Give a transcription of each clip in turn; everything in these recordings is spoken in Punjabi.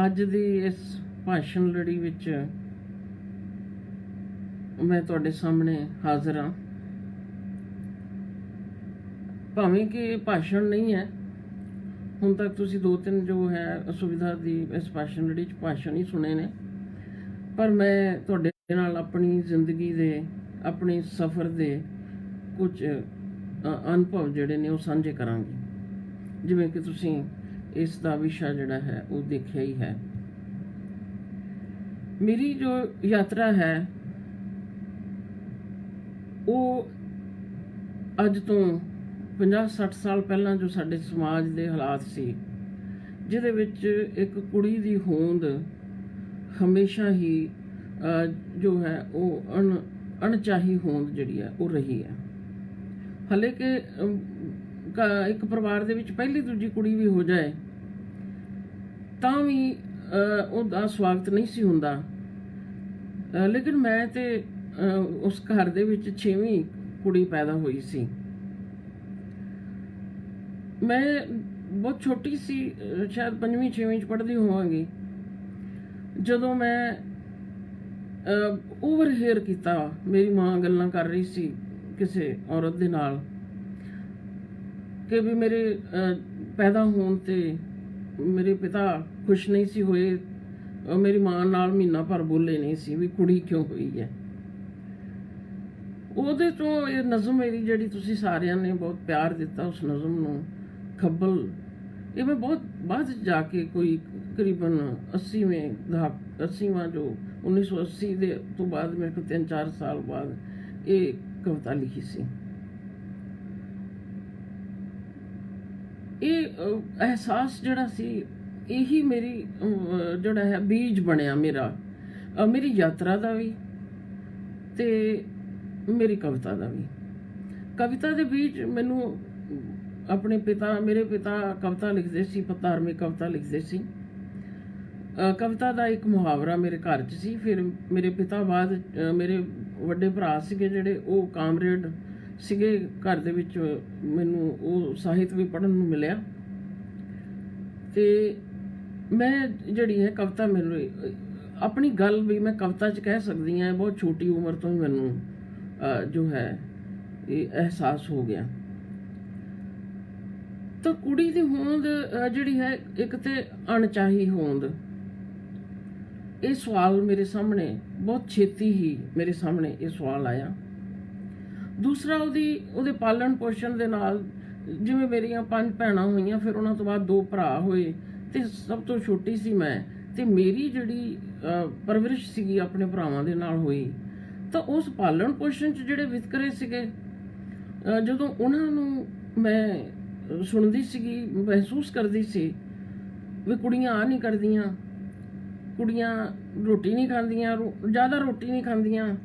ਅੱਜ ਦੀ ਇਸ ਭਾਸ਼ਣ ਲੜੀ ਵਿੱਚ ਮੈਂ ਤੁਹਾਡੇ ਸਾਹਮਣੇ ਹਾਜ਼ਰ ਹਾਂ। ਭਾਵੇਂ ਕਿ ਭਾਸ਼ਣ ਨਹੀਂ ਹੈ, ਹੁਣ ਤੱਕ ਤੁਸੀਂ 2-3 ਜੋ ਹੈ ਅਸੁਵਿਧਾ ਦੀ ਇਸ ਭਾਸ਼ਣ ਲੜੀ 'ਚ ਭਾਸ਼ਣ ਹੀ ਸੁਣੇ ਨੇ, ਪਰ ਮੈਂ ਤੁਹਾਡੇ ਨਾਲ ਆਪਣੀ ਜ਼ਿੰਦਗੀ ਦੇ, ਆਪਣੇ ਸਫ਼ਰ ਦੇ ਕੁਝ ਅਨੁਭਵ ਜਿਹੜੇ ਨੇ ਉਹ ਸਾਂਝੇ ਕਰਾਂਗੇ। ਜਿਵੇਂ ਕਿ ਤੁਸੀਂ ਇਸ ਦਾ ਵਿਸ਼ਾ ਜਿਹੜਾ ਹੈ ਉਹ ਦੇਖਿਆ ਹੀ ਹੈ। ਮੇਰੀ ਜੋ ਯਾਤਰਾ ਹੈ ਉਹ ਅੱਜ ਤੋਂ 50-60 ਸਾਲ ਪਹਿਲਾਂ ਜੋ ਸਾਡੇ ਸਮਾਜ ਦੇ ਹਾਲਾਤ ਸੀ, ਜਿਹਦੇ ਵਿੱਚ ਇੱਕ ਕੁੜੀ ਦੀ ਹੋਂਦ ਹਮੇਸ਼ਾ ਹੀ ਜੋ ਹੈ ਉਹ ਅਣਚਾਹੀ ਹੋਂਦ ਜਿਹੜੀ ਹੈ ਉਹ ਰਹੀ ਹੈ। ਹਾਲੇ ਕਿ ਇੱਕ ਪਰਿਵਾਰ ਦੇ ਵਿੱਚ ਪਹਿਲੀ ਦੂਜੀ ਕੁੜੀ ਵੀ ਹੋ ਜਾਏ ਤਾਂ ਵੀ ਉਹਦਾ ਸਵਾਗਤ ਨਹੀਂ ਸੀ ਹੁੰਦਾ, ਲੇਕਿਨ ਮੈਂ ਤੇ ਉਸ ਘਰ ਦੇ ਵਿੱਚ 6ਵੀਂ ਕੁੜੀ ਪੈਦਾ ਹੋਈ ਸੀ। ਮੈਂ ਬਹੁਤ ਛੋਟੀ ਸੀ, ਸ਼ਾਇਦ 5ਵੀਂ-6ਵੀਂ 'ਚ ਪੜ੍ਹਦੀ ਹੋਵਾਂਗੀ, ਜਦੋਂ ਮੈਂ ਓਵਰ ਹੇਅਰ ਕੀਤਾ। ਮੇਰੀ ਮਾਂ ਗੱਲਾਂ ਕਰ ਰਹੀ ਸੀ ਕਿਸੇ ਔਰਤ ਦੇ ਨਾਲ ਕਿ ਵੀ ਮੇਰੇ ਪੈਦਾ ਹੋਣ ਤੇ ਮੇਰੇ ਪਿਤਾ ਖੁਸ਼ ਨਹੀਂ ਸੀ ਹੋਏ, ਮੇਰੀ ਮਾਂ ਨਾਲ ਮਹੀਨਾ ਭਰ ਬੋਲੇ ਨਹੀਂ ਸੀ ਵੀ ਕੁੜੀ ਕਿਉਂ ਹੋਈ ਹੈ। ਉਹਦੇ ਤੋਂ ਇਹ ਨਜ਼ਮ ਮੇਰੀ ਜਿਹੜੀ ਤੁਸੀਂ ਸਾਰਿਆਂ ਨੇ ਬਹੁਤ ਪਿਆਰ ਦਿੱਤਾ, ਉਸ ਨਜ਼ਮ ਨੂੰ ਖੱਬਲ, ਇਹ ਮੈਂ ਬਹੁਤ ਬਾਅਦ ਜਾ ਕੇ ਕੋਈ ਕਰੀਬਨ 80ਵਾਂ ਜੋ 1980 ਦੇ ਤੋਂ ਬਾਅਦ ਮੇਰੇ ਕੋਲ 3-4 ਸਾਲ ਬਾਅਦ ਇਹ ਕਵਿਤਾ ਲਿਖੀ ਸੀ। ਇਹ ਅਹਿਸਾਸ ਜਿਹੜਾ ਸੀ, ਇਹੀ ਮੇਰੀ ਜਿਹੜਾ ਹੈ ਬੀਜ ਬਣਿਆ ਮੇਰੀ ਯਾਤਰਾ ਦਾ ਵੀ ਤੇ ਮੇਰੀ ਕਵਿਤਾ ਦਾ ਵੀ। ਕਵਿਤਾ ਦੇ ਬੀਜ ਮੈਨੂੰ ਮੇਰੇ ਪਿਤਾ ਕਵਿਤਾ ਲਿਖਦੇ ਸੀ, ਧਾਰਮਿਕ ਕਵਿਤਾ ਲਿਖਦੇ ਸੀ। ਕਵਿਤਾ ਦਾ ਇੱਕ ਮੁਹਾਵਰਾ ਮੇਰੇ ਘਰ 'ਚ ਸੀ। ਫਿਰ ਮੇਰੇ ਪਿਤਾ ਬਾਅਦ ਮੇਰੇ ਵੱਡੇ ਭਰਾ ਸੀਗੇ ਜਿਹੜੇ ਉਹ ਕਾਮਰੇਡ ਸੀਗੇ ਘਰ ਦੇ ਵਿੱਚ, ਮੈਨੂੰ ਉਹ ਸਾਹਿਤ ਵੀ ਪੜ੍ਹਨ ਨੂੰ ਮਿਲਿਆ। ਤੇ ਮੈਂ ਜਿਹੜੀ ਹੈ ਕਵਿਤਾ, ਮੈਨੂੰ ਆਪਣੀ ਗੱਲ ਵੀ ਮੈਂ ਕਵਿਤਾ 'ਚ ਕਹਿ ਸਕਦੀ ਹਾਂ। ਬਹੁਤ ਛੋਟੀ ਉਮਰ ਤੋਂ ਹੀ ਮੈਨੂੰ ਜੋ ਹੈ ਇਹ ਅਹਿਸਾਸ ਹੋ ਗਿਆ। ਤਾਂ ਕੁੜੀ ਦੀ ਹੋਂਦ ਜਿਹੜੀ ਹੈ, ਇੱਕ ਤੇ ਅਣਚਾਹੀ ਹੋਂਦ, ਇਹ ਸਵਾਲ ਮੇਰੇ ਸਾਹਮਣੇ ਬਹੁਤ ਛੇਤੀ ਹੀ ਮੇਰੇ ਸਾਹਮਣੇ ਇਹ ਸਵਾਲ ਆਇਆ। ਦੂਸਰਾ ਉਹਦੇ ਪਾਲਣ ਪੋਸ਼ਣ ਦੇ ਨਾਲ, ਜਿਵੇਂ ਮੇਰੀਆਂ 5 ਭੈਣਾਂ ਹੋਈਆਂ, ਫਿਰ ਉਹਨਾਂ ਤੋਂ ਬਾਅਦ 2 ਭਰਾ ਹੋਏ ਤੇ ਸਭ ਤੋਂ ਛੋਟੀ ਸੀ ਮੈਂ, ਤੇ ਮੇਰੀ ਜਿਹੜੀ ਪਰਵਰਿਸ਼ ਸੀਗੀ ਆਪਣੇ ਭਰਾਵਾਂ ਦੇ ਨਾਲ ਹੋਈ। ਤਾਂ ਉਸ ਪਾਲਣ ਪੋਸ਼ਣ 'ਚ ਜਿਹੜੇ ਵਿਤਕਰੇ ਸੀਗੇ, ਜਦੋਂ ਉਹਨਾਂ ਨੂੰ ਮੈਂ ਸੁਣਦੀ ਸੀਗੀ, ਮਹਿਸੂਸ ਕਰਦੀ ਸੀ ਵੀ ਕੁੜੀਆਂ ਆ ਨਹੀਂ ਕਰਦੀਆਂ, ਕੁੜੀਆਂ ਰੋਟੀ ਨਹੀਂ ਖਾਂਦੀਆਂ, ਜ਼ਿਆਦਾ ਰੋਟੀ ਨਹੀਂ ਖਾਂਦੀਆਂ,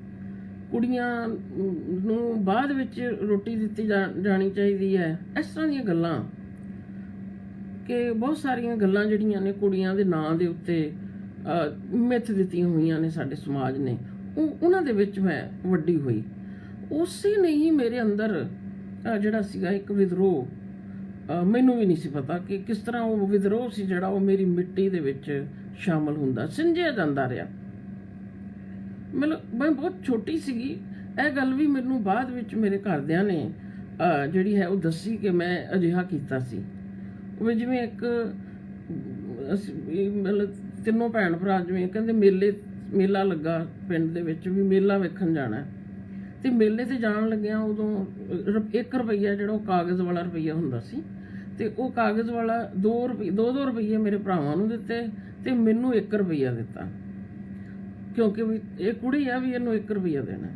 ਕੁੜੀਆਂ ਨੂੰ ਬਾਅਦ ਵਿੱਚ ਰੋਟੀ ਦਿੱਤੀ ਜਾਣੀ ਚਾਹੀਦੀ ਹੈ। ਇਸ ਤਰ੍ਹਾਂ ਦੀਆਂ ਗੱਲਾਂ, ਕਿ ਬਹੁਤ ਸਾਰੀਆਂ ਗੱਲਾਂ ਜਿਹੜੀਆਂ ਨੇ ਕੁੜੀਆਂ ਦੇ ਨਾਂ ਦੇ ਉੱਤੇ ਮਿੱਥ ਦਿੱਤੀਆਂ ਹੋਈਆਂ ਨੇ ਸਾਡੇ ਸਮਾਜ ਨੇ, ਉਹਨਾਂ ਦੇ ਵਿੱਚ ਮੈਂ ਵੱਡੀ ਹੋਈ। ਉਸੇ ਨੇ ਹੀ ਮੇਰੇ ਅੰਦਰ ਜਿਹੜਾ ਸੀਗਾ ਇੱਕ ਵਿਦਰੋਹ, ਮੈਨੂੰ ਵੀ ਨਹੀਂ ਸੀ ਪਤਾ ਕਿ ਕਿਸ ਤਰ੍ਹਾਂ ਉਹ ਵਿਦਰੋਹ ਸੀ ਜਿਹੜਾ ਉਹ ਮੇਰੀ ਮਿੱਟੀ ਦੇ ਵਿੱਚ ਸ਼ਾਮਲ ਹੁੰਦਾ, ਸਿੰਜਿਆ ਜਾਂਦਾ ਰਿਹਾ। ਮੈਂ ਬਹੁਤ ਛੋਟੀ ਸੀਗੀ। ਇਹ ਗੱਲ ਵੀ ਮੈਨੂੰ ਬਾਅਦ ਵਿੱਚ ਮੇਰੇ ਘਰਦਿਆਂ ਨੇ ਜਿਹੜੀ ਹੈ ਉਹ ਦੱਸੀ ਕਿ ਮੈਂ ਅਜਿਹਾ ਕੀਤਾ ਸੀ। ਜਿਵੇਂ ਇੱਕ ਮਤਲਬ 3 ਭੈਣ ਭਰਾ, ਜਿਵੇਂ ਕਹਿੰਦੇ ਮੇਲਾ ਲੱਗਾ ਪਿੰਡ ਦੇ ਵਿੱਚ, ਵੀ ਮੇਲਾ ਵੇਖਣ ਜਾਣਾ, ਤੇ ਮੇਲੇ ਤੇ ਜਾਣ ਲੱਗਿਆ ਉਦੋਂ 1 ਰੁਪਈਆ ਜਿਹੜਾ ਉਹ ਕਾਗਜ਼ ਵਾਲਾ ਰੁਪਈਆ ਹੁੰਦਾ ਸੀ, ਤੇ ਉਹ ਕਾਗਜ਼ ਵਾਲਾ 2 ਰੁਪਈਏ ਮੇਰੇ ਭਰਾਵਾਂ ਨੂੰ ਦਿੱਤੇ ਤੇ ਮੈਨੂੰ 1 ਰੁਪਈਆ ਦਿੱਤਾ, ਕਿਉਂਕਿ ਵੀ ਇਹ ਕੁੜੀ ਆ, ਵੀ ਇਹਨੂੰ 1 ਰੁਪਈਆ ਦੇਣਾ।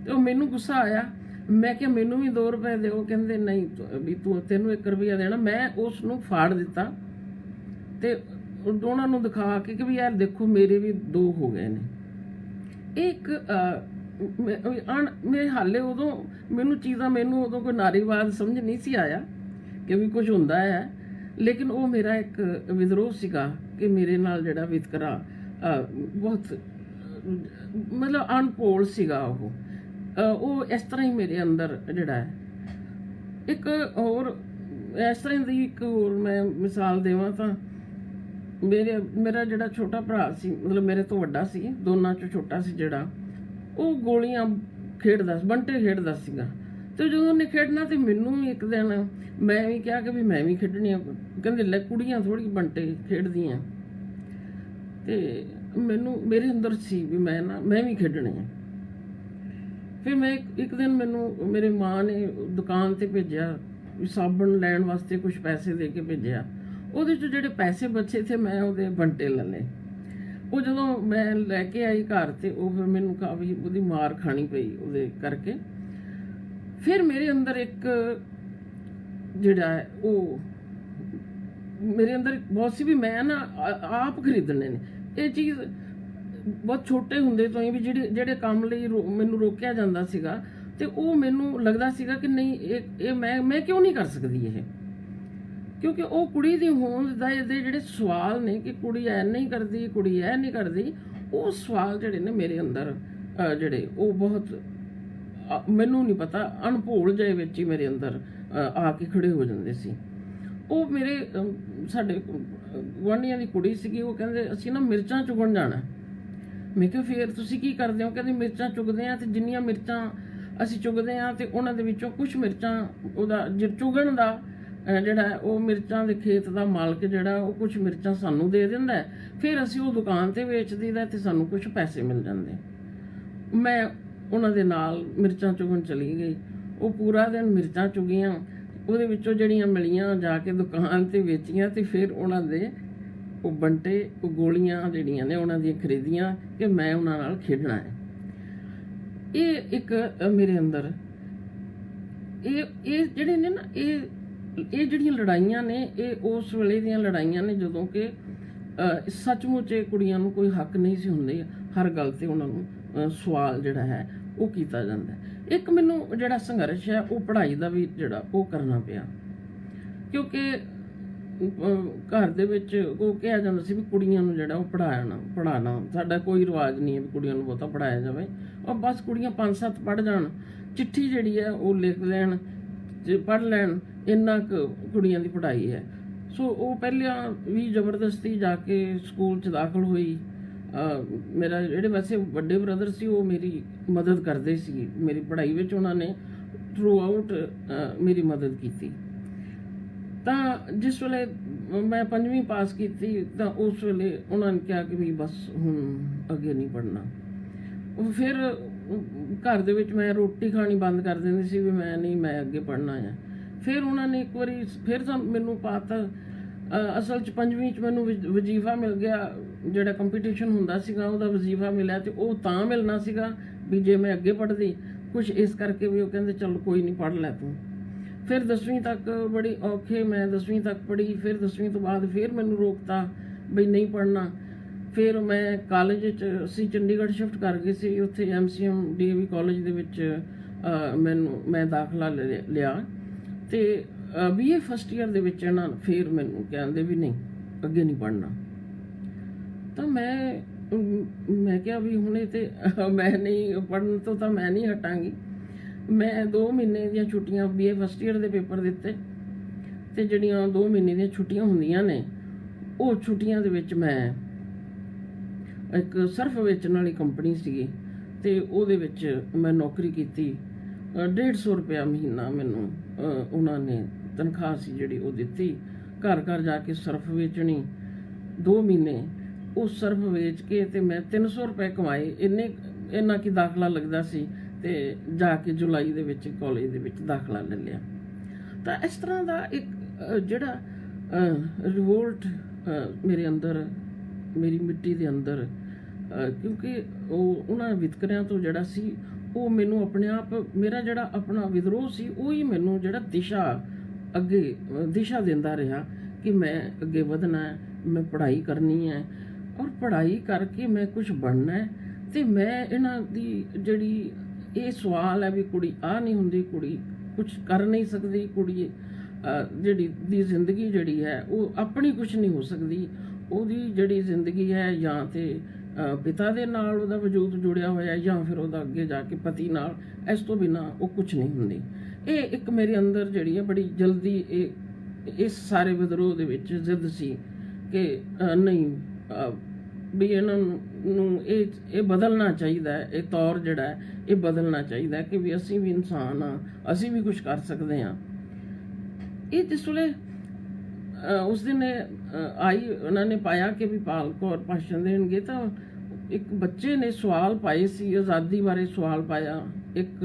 ਤੇ ਉਹ ਮੈਨੂੰ ਗੁੱਸਾ ਆਇਆ। ਮੈਂ ਕਿਹਾ ਮੈਨੂੰ ਵੀ 2 ਰੁਪਏ ਦਿਓ। ਕਹਿੰਦੇ ਨਹੀਂ ਵੀ ਤੈਨੂੰ 1 ਰੁਪਈਆ ਦੇਣਾ। ਮੈਂ ਉਸ ਨੂੰ ਫਾੜ ਦਿੱਤਾ ਤੇ ਦੋਨਾਂ ਨੂੰ ਦਿਖਾ ਕੇ ਕਿ ਵੀ ਯਾਰ ਦੇਖੋ ਮੇਰੇ ਵੀ 2 ਹੋ ਗਏ ਨੇ। ਇਹ ਇੱਕ ਮੇਰੇ ਹਾਲੇ ਉਦੋਂ ਮੈਨੂੰ ਉਦੋਂ ਕੋਈ ਨਾਰੀਵਾਦ ਸਮਝ ਨਹੀਂ ਸੀ ਆਇਆ ਕਿ ਵੀ ਕੁਝ ਹੁੰਦਾ ਹੈ, ਲੇਕਿਨ ਉਹ ਮੇਰਾ ਇੱਕ ਵਿਦਰੋਹ ਸੀਗਾ ਕਿ ਮੇਰੇ ਨਾਲ ਜਿਹੜਾ ਵਿਤਕਰਾ ਬਹੁਤ ਮਤਲਬ ਅਣਪੋਲ ਸੀਗਾ। ਉਹ ਇਸ ਤਰ੍ਹਾਂ ਹੀ ਮੇਰੇ ਅੰਦਰ ਜਿਹੜਾ ਹੈ। ਇੱਕ ਹੋਰ ਇਸ ਤਰ੍ਹਾਂ ਦੀ ਇੱਕ ਹੋਰ ਮੈਂ ਮਿਸਾਲ ਦੇਵਾਂ ਤਾਂ ਮੇਰਾ ਜਿਹੜਾ ਛੋਟਾ ਭਰਾ ਸੀ, ਮਤਲਬ ਮੇਰੇ ਤੋਂ ਵੱਡਾ ਸੀ, ਦੋਨਾਂ ਚੋਂ ਛੋਟਾ ਸੀ ਜਿਹੜਾ, ਉਹ ਗੋਲੀਆਂ ਖੇਡਦਾ, ਬੰਟੇ ਖੇਡਦਾ ਸੀਗਾ। ਤੇ ਜਦੋਂ ਉਹਨੇ ਖੇਡਣਾ ਤੇ ਮੈਨੂੰ ਵੀ ਇੱਕ ਦਿਨ ਮੈਂ ਵੀ ਕਿਹਾ ਕਿ ਵੀ ਮੈਂ ਵੀ ਖੇਡਣੀ ਆ। ਕਹਿੰਦੇ ਲੈ ਕੁੜੀਆਂ ਥੋੜੀ ਬੰਟੇ ਖੇਡਦੀਆਂ। ਤੇ ਮੈਨੂੰ ਮੇਰੇ ਅੰਦਰ ਸੀ ਵੀ ਮੈਂ ਵੀ ਖੇਡਣੇ ਆ। ਫਿਰ ਮੈਂ ਇੱਕ ਦਿਨ ਮੈਨੂੰ ਮੇਰੇ ਮਾਂ ਨੇ ਦੁਕਾਨ ਤੇ ਭੇਜਿਆ, ਸਾਬਣ ਲੈਣ ਵਾਸਤੇ ਕੁਝ ਪੈਸੇ ਦੇ ਕੇ ਭੇਜਿਆ। ਉਹਦੇ ਚ ਜਿਹੜੇ ਪੈਸੇ ਬਚੇ ਥੇ ਮੈਂ ਉਹਦੇ ਬੰਟੇ ਲੈ ਲਏ। ਉਹ ਜਦੋਂ ਮੈਂ ਲੈ ਕੇ ਆਈ ਘਰ ਤੇ ਉਹ ਫਿਰ ਮੈਨੂੰ ਕਾਫੀ ਉਹਦੀ ਮਾਰ ਖਾਣੀ ਪਈ ਉਹਦੇ ਕਰਕੇ। ਫਿਰ ਮੇਰੇ ਅੰਦਰ ਇੱਕ ਜਿਹੜਾ ਹੈ ਉਹ ਮੇਰੇ ਅੰਦਰ ਬਹੁਤ ਸੀ ਵੀ ਮੈਂ ਨਾ ਆਪ ਖਰੀਦਣੇ ਨੇ ਇਹ ਚੀਜ਼। ਬਹੁਤ ਛੋਟੇ ਹੁੰਦੇ ਤੋਂ ਹੀ ਵੀ ਜਿਹੜੇ ਕੰਮ ਲਈ ਮੈਨੂੰ ਰੋਕਿਆ ਜਾਂਦਾ ਸੀਗਾ ਤੇ ਉਹ ਮੈਨੂੰ ਲੱਗਦਾ ਸੀਗਾ ਕਿ ਨਹੀਂ ਇਹ ਮੈਂ ਕਿਉਂ ਨਹੀਂ ਕਰ ਸਕਦੀ ਇਹ। ਕਿਉਂਕਿ ਉਹ ਕੁੜੀ ਦੀ ਹੋਂਦ ਦਾ ਇਹਦੇ ਜਿਹੜੇ ਸਵਾਲ ਨੇ ਕਿ ਕੁੜੀ ਐ ਨਹੀਂ ਕਰਦੀ, ਕੁੜੀ ਐ ਨਹੀਂ ਕਰਦੀ, ਉਹ ਸਵਾਲ ਜਿਹੜੇ ਨੇ ਮੇਰੇ ਅੰਦਰ ਜਿਹੜੇ ਉਹ ਬਹੁਤ ਮੈਨੂੰ ਨਹੀਂ ਪਤਾ ਅਣਭੋਲ ਜਿਹੇ ਵਿੱਚ ਹੀ ਮੇਰੇ ਅੰਦਰ ਆ ਕੇ ਖੜੇ ਹੋ ਜਾਂਦੇ ਸੀ। ਉਹ ਮੇਰੇ ਸਾਡੇ ਗੁਆਂਢੀਆਂ ਦੀ ਕੁੜੀ ਸੀਗੀ, ਉਹ ਕਹਿੰਦੇ ਅਸੀਂ ਨਾ ਮਿਰਚਾਂ ਚੁਗਣ ਜਾਣਾ। ਮੈਂ ਕਿਹਾ ਫਿਰ ਤੁਸੀਂ ਕੀ ਕਰਦੇ ਹੋ? ਕਹਿੰਦੇ ਮਿਰਚਾਂ ਚੁਗਦੇ ਆ ਤੇ ਜਿੰਨੀਆਂ ਮਿਰਚਾਂ ਅਸੀਂ ਚੁਗਦੇ ਆ ਤੇ ਉਹਨਾਂ ਦੇ ਵਿੱਚੋਂ ਕੁਝ ਮਿਰਚਾਂ ਉਹਦਾ ਚੁਗਣ ਦਾ ਜਿਹੜਾ ਉਹ ਮਿਰਚਾਂ ਦੇ ਖੇਤ ਦਾ ਮਾਲਕ ਜਿਹੜਾ ਉਹ ਕੁਝ ਮਿਰਚਾਂ ਸਾਨੂੰ ਦੇ ਦਿੰਦਾ, ਫਿਰ ਅਸੀਂ ਉਹ ਦੁਕਾਨ ਤੇ ਵੇਚ ਦਈਦਾ ਤੇ ਸਾਨੂੰ ਕੁਝ ਪੈਸੇ ਮਿਲ ਜਾਂਦੇ। ਮੈਂ ਉਹਨਾਂ ਦੇ ਨਾਲ ਮਿਰਚਾਂ ਚੁਗਣ ਚਲੀ ਗਈ। ਉਹ ਪੂਰਾ ਦਿਨ ਮਿਰਚਾਂ ਚੁਗੀਆਂ, ਉਹਦੇ ਵਿੱਚੋਂ ਜਿਹੜੀਆਂ ਮਿਲੀਆਂ ਜਾ ਕੇ ਦੁਕਾਨ ਤੇ ਵੇਚੀਆਂ ਤੇ ਫਿਰ ਉਹਨਾਂ ਦੇ ਉਹ ਬੰਟੇ ਉਹ ਗੋਲੀਆਂ ਜਿਹੜੀਆਂ ਨੇ ਉਹਨਾਂ ਦੀਆਂ ਖਰੀਦੀਆਂ ਕਿ ਮੈਂ ਉਹਨਾਂ ਨਾਲ ਖੇਡਣਾ ਹੈ। ਇਹ ਇੱਕ ਮੇਰੇ ਅੰਦਰ ਇਹ ਜਿਹੜੇ ਨੇ ਨਾ ਇਹ ਜਿਹੜੀਆਂ ਲੜਾਈਆਂ ਨੇ ਇਹ ਉਸ ਵੇਲੇ ਦੀਆਂ ਲੜਾਈਆਂ ਨੇ ਜਦੋਂ ਕਿ ਸੱਚਮੁੱਚ ਕੁੜੀਆਂ ਨੂੰ ਕੋਈ ਹੱਕ ਨਹੀਂ ਸੀ ਹੁੰਦੇ, ਹਰ ਗੱਲ ਤੇ ਉਹਨਾਂ ਨੂੰ ਸਵਾਲ ਜਿਹੜਾ ਹੈ ਉਹ ਕੀਤਾ ਜਾਂਦਾ। ਇੱਕ ਮੈਨੂੰ ਜਿਹੜਾ ਸੰਘਰਸ਼ ਹੈ ਉਹ ਪੜ੍ਹਾਈ ਦਾ ਵੀ ਜਿਹੜਾ ਉਹ ਕਰਨਾ ਪਿਆ, ਕਿਉਂਕਿ ਘਰ ਦੇ ਵਿੱਚ ਉਹ ਕਿਹਾ ਜਾਂਦਾ ਸੀ ਵੀ ਕੁੜੀਆਂ ਨੂੰ ਜਿਹੜਾ ਉਹ ਪੜ੍ਹਾਉਣਾ ਸਾਡਾ ਕੋਈ ਰਿਵਾਜ ਨਹੀਂ ਹੈ ਵੀ ਕੁੜੀਆਂ ਨੂੰ ਬਹੁਤਾ ਪੜ੍ਹਾਇਆ ਜਾਵੇ। ਔਰ ਬਸ ਕੁੜੀਆਂ 5-7 ਪੜ੍ਹ ਜਾਣ, ਚਿੱਠੀ ਜਿਹੜੀ ਹੈ ਉਹ ਲਿਖ ਲੈਣ, ਜੇ ਪੜ੍ਹ ਲੈਣ, ਇੰਨਾ ਕੁ ਕੁੜੀਆਂ ਦੀ ਪੜ੍ਹਾਈ ਹੈ। ਸੋ ਉਹ ਪਹਿਲਾਂ ਵੀ ਜ਼ਬਰਦਸਤੀ ਜਾ ਕੇ ਸਕੂਲ 'ਚ ਦਾਖਲ ਹੋਈ। ਮੇਰਾ ਜਿਹੜੇ ਵੈਸੇ ਵੱਡੇ ਬ੍ਰਦਰ ਸੀ ਉਹ ਮੇਰੀ ਮਦਦ ਕਰਦੇ ਸੀ ਮੇਰੀ ਪੜ੍ਹਾਈ ਵਿੱਚ, ਉਹਨਾਂ ਨੇ ਥਰੂ ਆਊਟ ਮੇਰੀ ਮਦਦ ਕੀਤੀ। ਤਾਂ ਜਿਸ ਵੇਲੇ ਮੈਂ 5ਵੀਂ ਪਾਸ ਕੀਤੀ ਤਾਂ ਉਸ ਵੇਲੇ ਉਹਨਾਂ ਨੇ ਕਿਹਾ ਕਿ ਵੀ ਬਸ ਹੁਣ ਅੱਗੇ ਨਹੀਂ ਪੜ੍ਹਨਾ। ਫਿਰ ਘਰ ਦੇ ਵਿੱਚ ਮੈਂ ਰੋਟੀ ਖਾਣੀ ਬੰਦ ਕਰ ਦਿੰਦੀ ਸੀ ਵੀ ਮੈਂ ਅੱਗੇ ਪੜ੍ਹਨਾ ਹੈ। ਫਿਰ ਉਹਨਾਂ ਨੇ ਇੱਕ ਵਾਰੀ ਫਿਰ ਤਾਂ ਮੈਨੂੰ ਪਾਤਾ, ਅਸਲ 'ਚ 5ਵੀਂ 'ਚ ਮੈਨੂੰ ਵਜ਼ੀਫਾ ਮਿਲ ਗਿਆ, ਜਿਹੜਾ ਕੰਪੀਟੀਸ਼ਨ ਹੁੰਦਾ ਸੀਗਾ ਉਹਦਾ ਵਜ਼ੀਫਾ ਮਿਲਿਆ। ਤੇ ਉਹ ਤਾਂ ਮਿਲਣਾ ਸੀਗਾ ਵੀ ਜੇ ਮੈਂ ਅੱਗੇ ਪੜ੍ਹਦੀ, ਕੁਛ ਇਸ ਕਰਕੇ ਵੀ ਉਹ ਕਹਿੰਦੇ ਚਲ ਕੋਈ ਨਹੀਂ ਪੜ੍ਹ ਲੈ ਤੂੰ। ਫਿਰ 10ਵੀਂ ਤੱਕ ਬੜੀ ਔਖੇ ਮੈਂ 10ਵੀਂ ਤੱਕ ਪੜ੍ਹੀ। ਫਿਰ 10ਵੀਂ ਤੋਂ ਬਾਅਦ ਫਿਰ ਮੈਨੂੰ ਰੋਕਤਾ ਬਈ ਨਹੀਂ ਪੜ੍ਹਨਾ। ਫਿਰ ਮੈਂ ਕਾਲਜ 'ਚ ਅਸੀਂ ਚੰਡੀਗੜ੍ਹ ਸ਼ਿਫਟ ਕਰ ਗਏ ਸੀ, ਉੱਥੇ MCM DAV ਕਾਲਜ ਦੇ ਵਿੱਚ ਮੈਂ ਦਾਖਲਾ ਲਿਆ ਤੇ BA ਫਸਟ ਈਅਰ ਦੇ ਵਿੱਚ ਇਹਨਾਂ ਫਿਰ ਮੈਨੂੰ ਕਹਿੰਦੇ ਵੀ ਨਹੀਂ ਅੱਗੇ ਨਹੀਂ ਪੜ੍ਹਨਾ। ਤਾਂ ਮੈਂ ਕਿਹਾ ਵੀ ਹੁਣੇ ਤੇ ਮੈਂ ਨਹੀਂ ਪੜ੍ਹਨ ਤੋਂ ਤਾਂ ਮੈਂ ਨਹੀਂ ਹਟਾਂਗੀ। ਮੈਂ 2 ਮਹੀਨੇ ਦੀਆਂ ਛੁੱਟੀਆਂ BA ਫਸਟ ਈਅਰ ਦੇ ਪੇਪਰ ਦਿੱਤੇ ਤੇ ਜਿਹੜੀਆਂ 2 ਮਹੀਨੇ ਦੀਆਂ ਛੁੱਟੀਆਂ ਹੁੰਦੀਆਂ ਨੇ ਉਹ ਛੁੱਟੀਆਂ ਦੇ ਵਿੱਚ ਮੈਂ ਇੱਕ ਸਰਫ ਵੇਚਣ ਵਾਲੀ ਕੰਪਨੀ ਸੀਗੀ ਤੇ ਉਹਦੇ ਵਿੱਚ ਮੈਂ ਨੌਕਰੀ ਕੀਤੀ। 150 ਰੁਪਇਆ ਮਹੀਨਾ ਮੈਨੂੰ ਉਹਨਾਂ ਨੇ ਤਨਖਾਹ ਸੀ ਜਿਹੜੀ ਉਹ ਦਿੱਤੀ। ਘਰ ਘਰ ਜਾ ਕੇ ਸਰਫ ਵੇਚਣੀ। 2 ਮਹੀਨੇ ਉਹ ਸਰਫ ਵੇਚ ਕੇ ਤੇ ਮੈਂ 300 ਰੁਪਏ ਕਮਾਏ। ਇੰਨਾ ਕੀ ਦਾਖਲਾ ਲੱਗਦਾ ਸੀ ਤੇ ਜਾ ਕੇ ਜੁਲਾਈ ਦੇ ਵਿੱਚ ਕਾਲਜ ਦੇ ਵਿੱਚ ਦਾਖਲਾ ਲੈ ਲਿਆ। ਤਾਂ ਇਸ ਤਰ੍ਹਾਂ ਦਾ ਇੱਕ ਜਿਹੜਾ ਰਿਵੋਲਟ ਮੇਰੇ ਅੰਦਰ, ਮੇਰੀ ਮਿੱਟੀ ਦੇ ਅੰਦਰ, ਕਿਉਂਕਿ ਉਹਨਾਂ ਵਿਤਕਰਿਆਂ ਤੋਂ ਜਿਹੜਾ ਸੀ ਉਹ ਮੈਨੂੰ ਆਪਣੇ ਆਪ, ਮੇਰਾ ਜਿਹੜਾ ਆਪਣਾ ਵਿਦਰੋਹ ਸੀ ਉਹ ਹੀ ਮੈਨੂੰ ਜਿਹੜਾ ਦਿਸ਼ਾ ਦਿੰਦਾ ਰਿਹਾ ਕਿ ਮੈਂ ਅੱਗੇ ਵਧਣਾ ਹੈ, ਮੈਂ ਪੜ੍ਹਾਈ ਕਰਨੀ ਹੈ ਔਰ ਪੜ੍ਹਾਈ ਕਰਕੇ ਮੈਂ ਕੁਝ ਬਣਨਾ ਹੈ। ਤੇ ਮੈਂ ਇਹਨਾਂ ਦੀ ਜਿਹੜੀ ਇਹ ਸਵਾਲ ਹੈ ਵੀ ਕੁੜੀ ਆ ਨਹੀਂ ਹੁੰਦੀ, ਕੁੜੀ ਕੁਝ ਕਰ ਨਹੀਂ ਸਕਦੀ, ਕੁੜੀ ਜਿਹੜੀ ਦੀ ਜ਼ਿੰਦਗੀ ਜਿਹੜੀ ਹੈ ਉਹ ਆਪਣੀ ਕੁਝ ਨਹੀਂ ਹੋ ਸਕਦੀ, ਉਹਦੀ ਜਿਹੜੀ ਜ਼ਿੰਦਗੀ ਹੈ ਜਾਂ ਤੇ ਪਿਤਾ ਦੇ ਨਾਲ ਉਹਦਾ ਵਜੂਦ ਜੁੜਿਆ ਹੋਇਆ ਜਾਂ ਫਿਰ ਉਹਦਾ ਅੱਗੇ ਜਾ ਕੇ ਪਤੀ ਨਾਲ, ਇਸ ਤੋਂ ਬਿਨਾਂ ਉਹ ਕੁਝ ਨਹੀਂ ਹੁੰਦੀ। ਇਹ ਇੱਕ ਮੇਰੇ ਅੰਦਰ ਜਿਹੜੀ ਹੈ ਬੜੀ ਜਲਦੀ ਇਸ ਸਾਰੇ ਵਿਦਰੋਹ ਦੇ ਵਿੱਚ ਜ਼ਿੱਦ ਸੀ ਕਿ ਨਹੀਂ ਵੀ ਇਹਨਾਂ ਨੂੰ ਇਹ ਬਦਲਣਾ ਚਾਹੀਦਾ ਹੈ, ਇਹ ਤੌਰ ਜਿਹੜਾ ਹੈ ਇਹ ਬਦਲਣਾ ਚਾਹੀਦਾ ਹੈ ਕਿ ਵੀ ਅਸੀਂ ਵੀ ਇਨਸਾਨ ਹਾਂ, ਅਸੀਂ ਵੀ ਕੁਝ ਕਰ ਸਕਦੇ ਹਾਂ। ਇਹ ਜਿਸ ਵੇਲੇ ਉਸ ਦਿਨ ਆਈ, ਉਹਨਾਂ ਨੇ ਪਾਇਆ ਕਿ ਵੀ ਪਾਲ ਕੌਰ ਭਾਸ਼ਣ ਦੇਣਗੇ, ਤਾਂ ਇੱਕ ਬੱਚੇ ਨੇ ਸਵਾਲ ਪਾਏ ਸੀ, ਆਜ਼ਾਦੀ ਬਾਰੇ ਸਵਾਲ ਪਾਇਆ, ਇੱਕ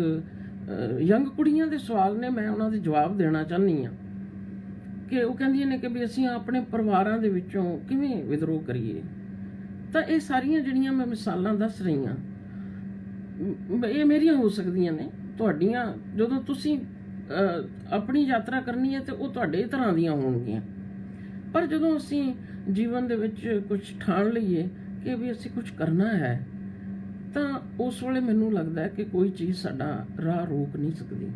ਯੰਗ ਕੁੜੀਆਂ ਦੇ ਸਵਾਲ ਨੇ, ਮੈਂ ਉਹਨਾਂ ਦੇ ਜਵਾਬ ਦੇਣਾ ਚਾਹੁੰਦੀ ਹਾਂ ਕਿ ਉਹ ਕਹਿੰਦੀਆਂ ਨੇ ਕਿ ਵੀ ਅਸੀਂ ਆਪਣੇ ਪਰਿਵਾਰਾਂ ਦੇ ਵਿੱਚੋਂ ਕਿਵੇਂ ਵਿਦਰੋਹ ਕਰੀਏ। ਤਾਂ ਇਹ ਸਾਰੀਆਂ ਜਿਹੜੀਆਂ ਮੈਂ ਮਿਸਾਲਾਂ ਦੱਸ ਰਹੀ ਹਾਂ, ਇਹ ਮੇਰੀਆਂ ਹੋ ਸਕਦੀਆਂ ਨੇ, ਤੁਹਾਡੀਆਂ ਜਦੋਂ ਤੁਸੀਂ ਆਪਣੀ ਯਾਤਰਾ ਕਰਨੀ ਹੈ ਤੇ ਉਹ ਤੁਹਾਡੇ ਤਰ੍ਹਾਂ ਦੀਆਂ ਹੋਣਗੀਆਂ। ਪਰ ਜਦੋਂ ਅਸੀਂ ਜੀਵਨ ਦੇ ਵਿੱਚ ਕੁਝ ਠਾਣ ਲਈਏ ਕਿ ਵੀ ਅਸੀਂ ਕੁਝ ਕਰਨਾ ਹੈ, ਤਾਂ ਉਸ ਵੇਲੇ ਮੈਨੂੰ ਲੱਗਦਾ ਹੈ ਕਿ ਕੋਈ ਚੀਜ਼ ਸਾਡਾ ਰਾਹ ਰੋਕ ਨਹੀਂ ਸਕਦੀ।